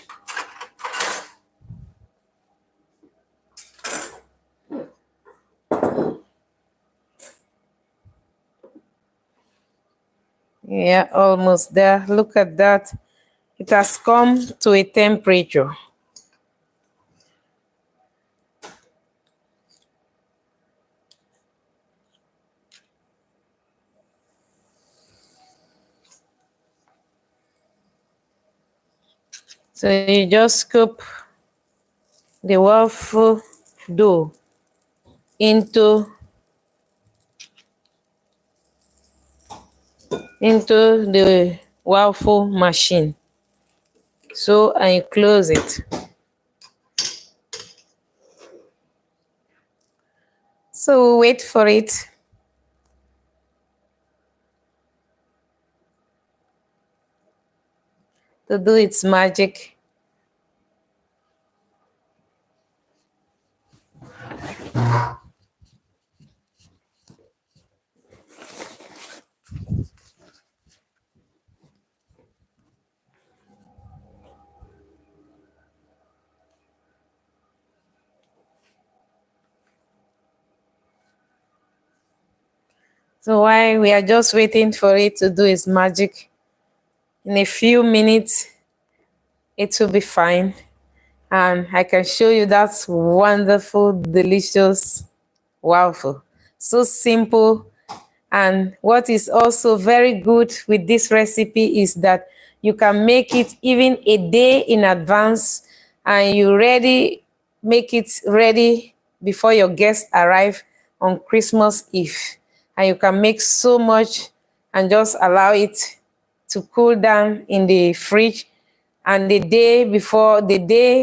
Yeah, almost there. Look at that. It has come to a temperature. So you just scoop the waffle dough into the waffle machine. So and you close it. So wait for it to do its magic. So while we are just waiting for it to do its magic, in a few minutes it will be fine. And I can show you that wonderful, delicious waffle. So simple. And what is also very good with this recipe is that you can make it even a day in advance and you ready make it ready before your guests arrive on Christmas Eve. And you can make so much and just allow it to cool down in the fridge, and the day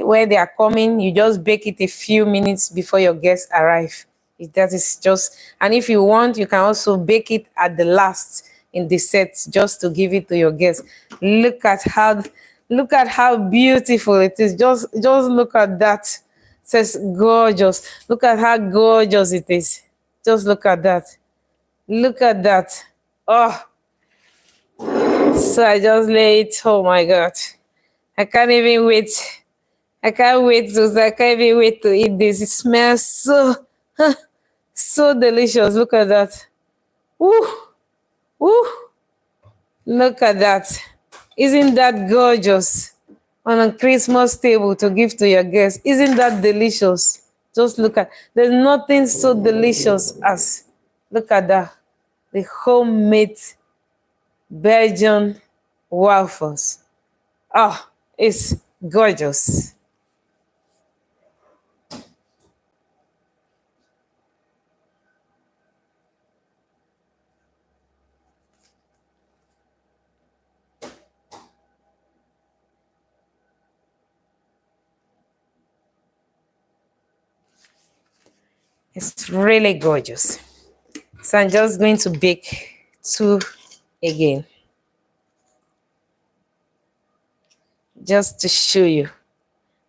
where they are coming, you just bake it a few minutes before your guests arrive. That is just, and if you want, you can also bake it at the last in the set just to give it to your guests. Look at how beautiful it is. Just look at that. It says gorgeous. Look at how gorgeous it is. Just look at that. Look at that. Oh, so I just lay it. Oh my god. I can't even wait. I can't even wait to eat this. It smells so delicious. Look at that. Woo, woo. Look at that. Isn't that gorgeous? On a Christmas table to give to your guests. Isn't that delicious? Just look at. There's nothing so delicious as. Look at that. The homemade Belgian waffles. Oh, it's gorgeous. It's really gorgeous. So I'm just going to bake two again, just to show you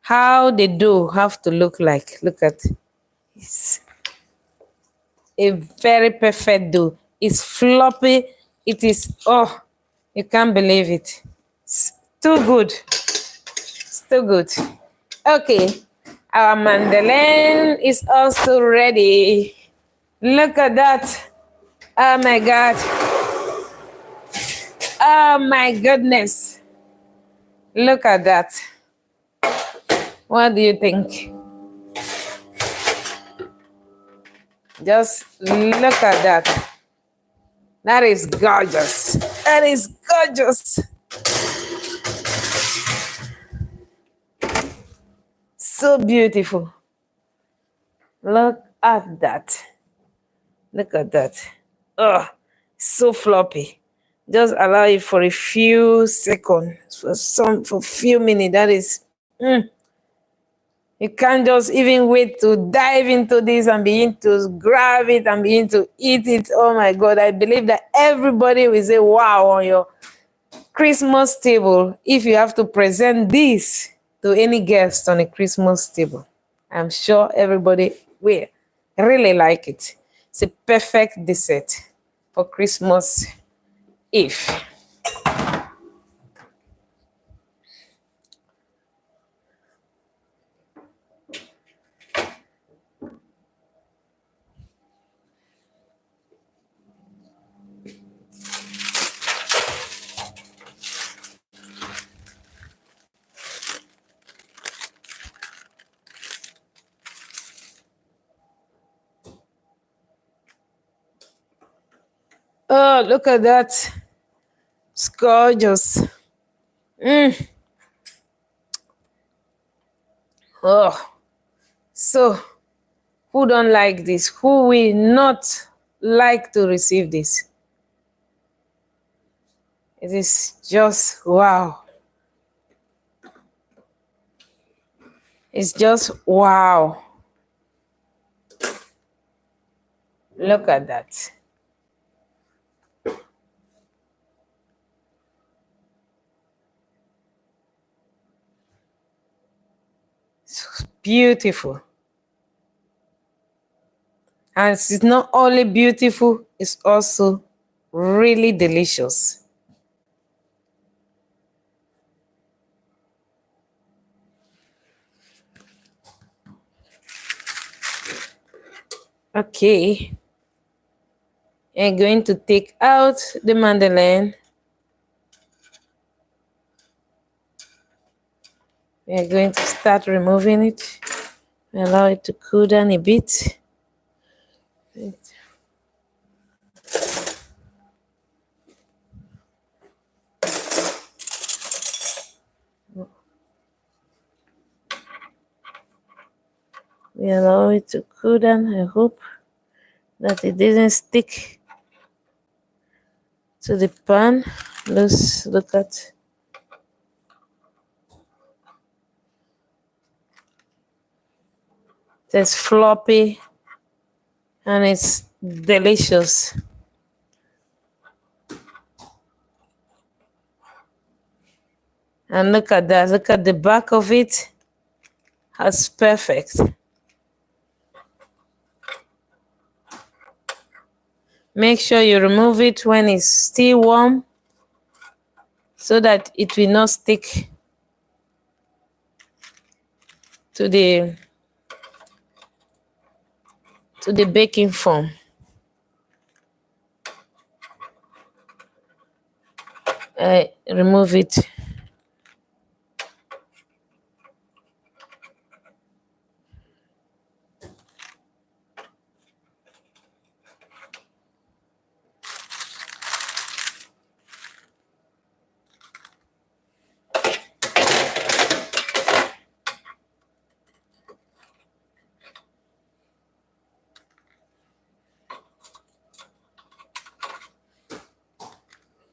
how the dough have to look like. Look at it's a very perfect dough. It's floppy. It is, oh, you can't believe it. It's too good. It's too good. Okay, our Madeleine is also ready. Look at that. Oh my god. Oh my goodness. Look at that. What do you think? Just look at that. That is gorgeous. That is gorgeous. So beautiful. Look at that. Look at that. Oh, so floppy. Just allow it for a few seconds, for a few minutes. That is, you can't just even wait to dive into this and begin to grab it and begin to eat it. Oh my God, I believe that everybody will say, wow, on your Christmas table if you have to present this to any guest on a Christmas table. I'm sure everybody will really like it. It's a perfect dessert for Christmas Eve. Oh, look at that. It's gorgeous. Oh, so who don't like this? Who will not like to receive this? It is just wow. It's just wow. Look at that. It's beautiful. And it's not only beautiful, it's also really delicious. Okay. I'm going to take out the Madeleine. We are going to start removing it. Allow it to cool down a bit. We allow it to cool down. I hope that it didn't stick to the pan. Let's look at. It's floppy and it's delicious. And look at that. Look at the back of it. That's perfect. Make sure you remove it when it's still warm so that it will not stick to the baking foam. I remove it.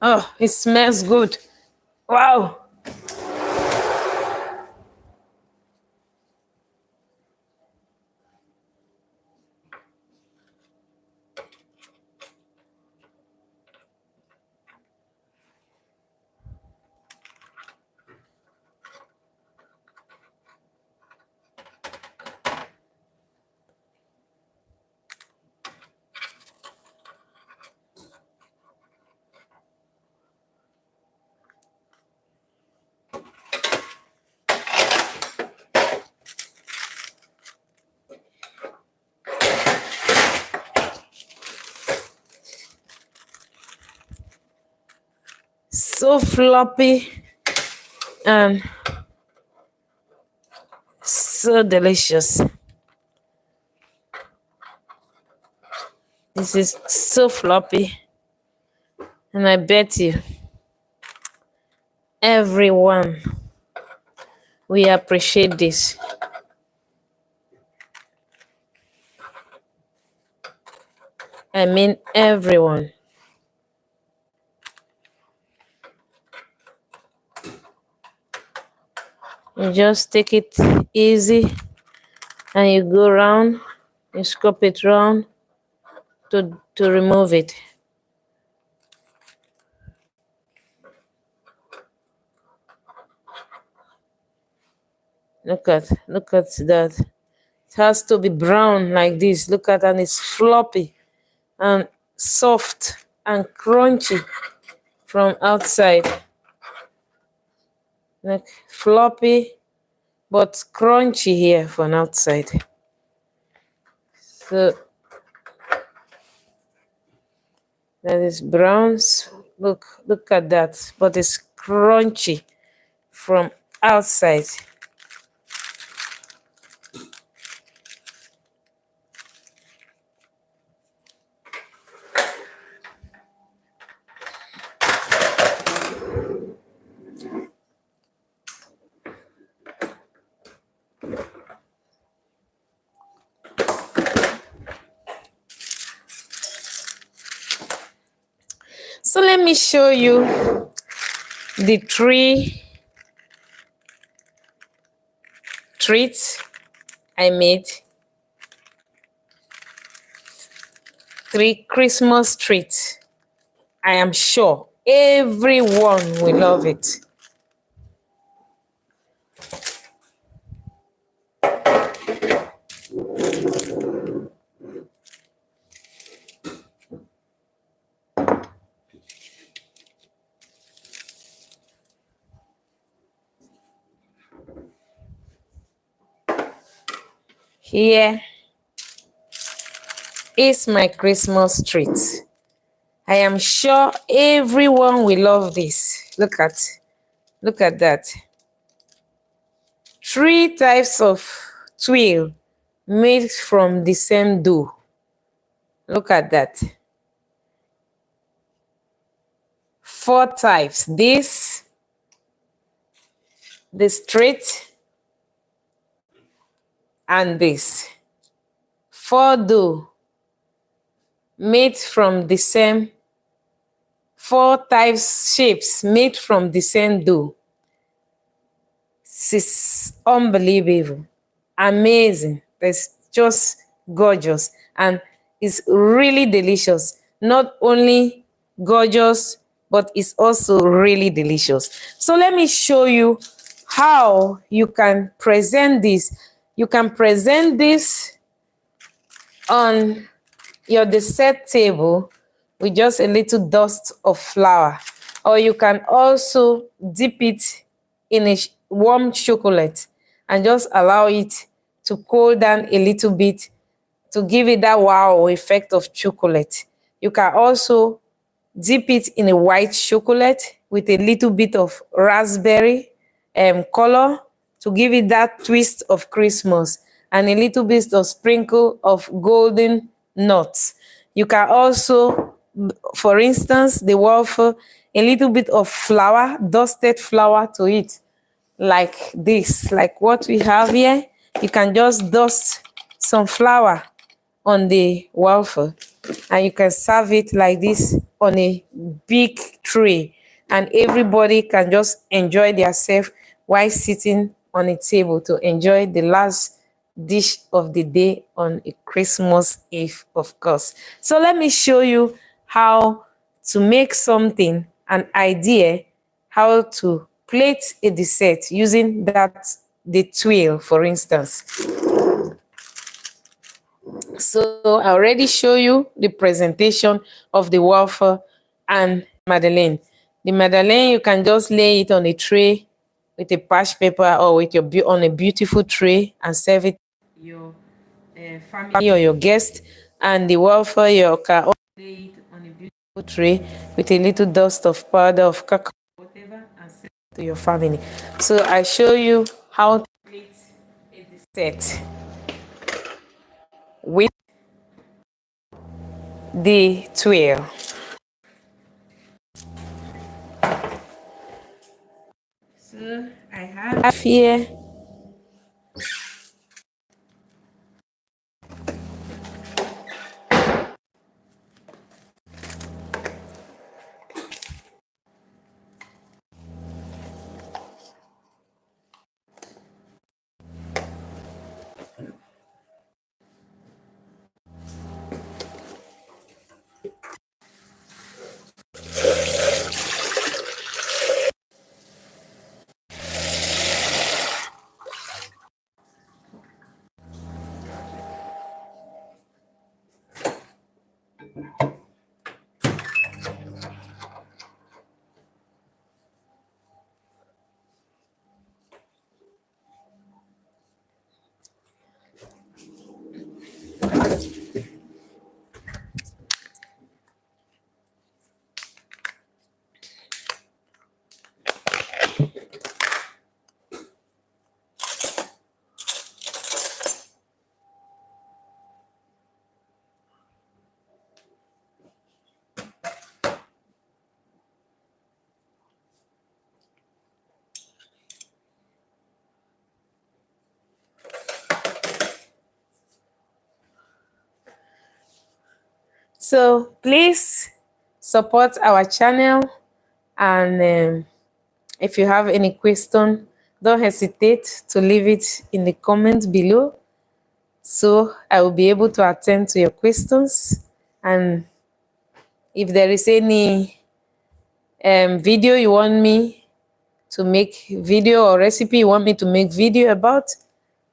Oh, it smells good. Wow. So floppy and so delicious. This is so floppy, and I bet you everyone will appreciate this. I mean everyone. You just take it easy and you go round, you scoop it round to remove it. Look at that. It has to be brown like this. Look at, and it's floppy and soft and crunchy from outside. Like floppy but crunchy here from outside. So that is browns. Look at that. But it's crunchy from outside. let me show you the 3 treats I made. 3 Christmas treats. I am sure everyone will love it. Here is my Christmas treat. I am sure everyone will love this. Look at that. 3 types of tuile made from the same dough. Look at that. 4 types. This, the straight, and this. 4 dough made from the same, 4 types shapes made from the same dough. This is unbelievable, amazing. It's just gorgeous and it's really delicious. Not only gorgeous, but it's also really delicious. So let me show you how you can present this. You can present this on your dessert table with just a little dust of flour, or you can also dip it in a warm chocolate and just allow it to cool down a little bit to give it that wow effect of chocolate. You can also dip it in a white chocolate with a little bit of raspberry color to give it that twist of Christmas, and a little bit of sprinkle of golden nuts. You can also, for instance, the waffle, a little bit of flour, dusted flour to it, like this, like what we have here. You can just dust some flour on the waffle and you can serve it like this on a big tray, and everybody can just enjoy themselves while sitting on a table to enjoy the last dish of the day on a Christmas Eve, of course. So let me show you how to make something, an idea, how to plate a dessert using that, the tuile, for instance. So I already show you the presentation of the waffle and Madeleine. The Madeleine, you can just lay it on a tray with a patch paper or with your on a beautiful tray and serve it to your family or your guest. And the waffle, you can also lay it on a beautiful tray with a little dust of powder of cacao, whatever, and serve it to your family. So I show you how to plate a dessert with the Tuile. So I have here so please support our channel. And if you have any question, don't hesitate to leave it in the comments below, so I will be able to attend to your questions. And if there is any video you want me to make video, or recipe you want me to make video about,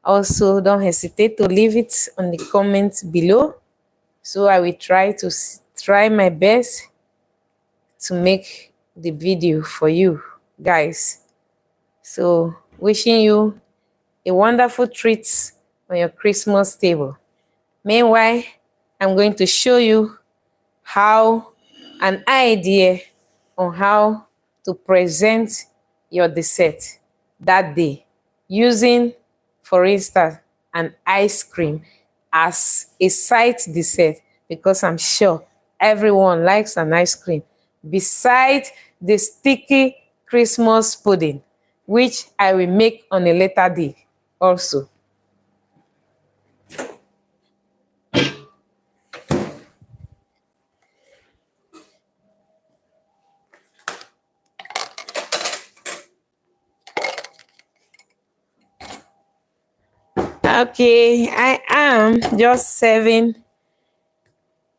also don't hesitate to leave it on the comments below, so I will try my best to make the video for you guys. So wishing you a wonderful treat on your Christmas table. Meanwhile, I'm going to show you an idea on how to present your dessert that day, using, for instance, an ice cream as a side dessert, because I'm sure everyone likes an ice cream, besides the sticky Christmas pudding, which I will make on a later day also. Okay, I am just serving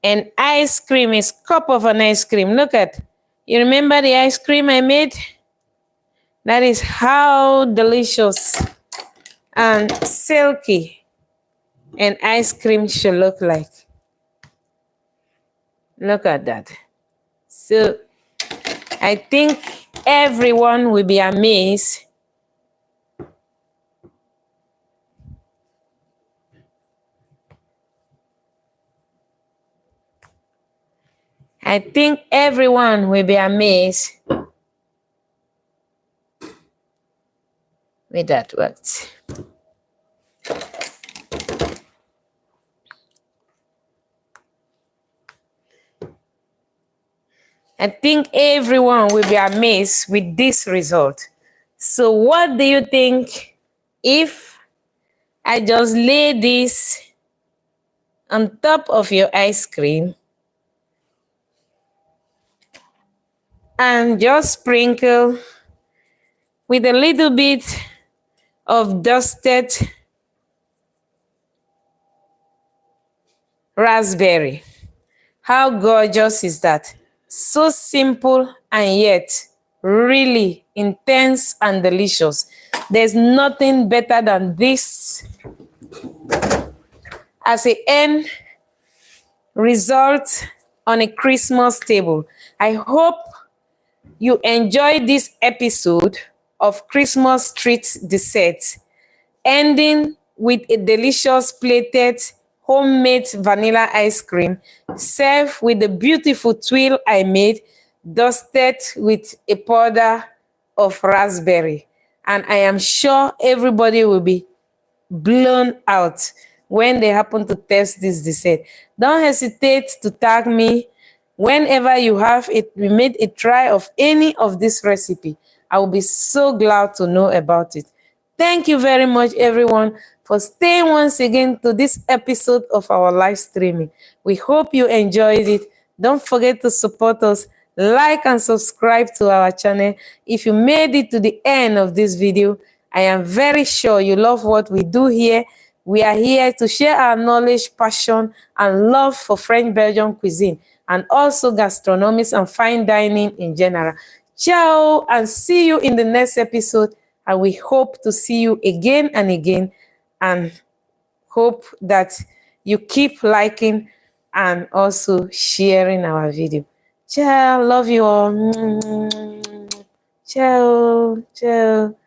an ice cream, a cup of an ice cream. Look at, you remember the ice cream I made? That is how delicious and silky an ice cream should look like. Look at that. So I think everyone will be amazed I think everyone will be amazed with that worked. I think everyone will be amazed with this result. So what do you think if I just lay this on top of your ice cream and just sprinkle with a little bit of dusted raspberry? How gorgeous is that? So simple and yet really intense and delicious. There's nothing better than this as an end result on a Christmas table. I hope you enjoyed this episode of Christmas treat desserts, ending with a delicious plated homemade vanilla ice cream served with the beautiful tuile I made, dusted with a powder of raspberry. And I am sure everybody will be blown out when they happen to test this dessert. Don't hesitate to tag me whenever you have it. We made a try of any of this recipe. I will be so glad to know about it. Thank you very much, everyone, for staying once again to this episode of our live streaming. We hope you enjoyed it. Don't forget to support us, like and subscribe to our channel. If you made it to the end of this video, I am very sure you love what we do here. We are here to share our knowledge, passion, and love for French Belgian cuisine, and also gastronomy and fine dining in general. Ciao, and see you in the next episode. And we hope to see you again and again, and hope that you keep liking and also sharing our video. Ciao, love you all. Ciao, ciao.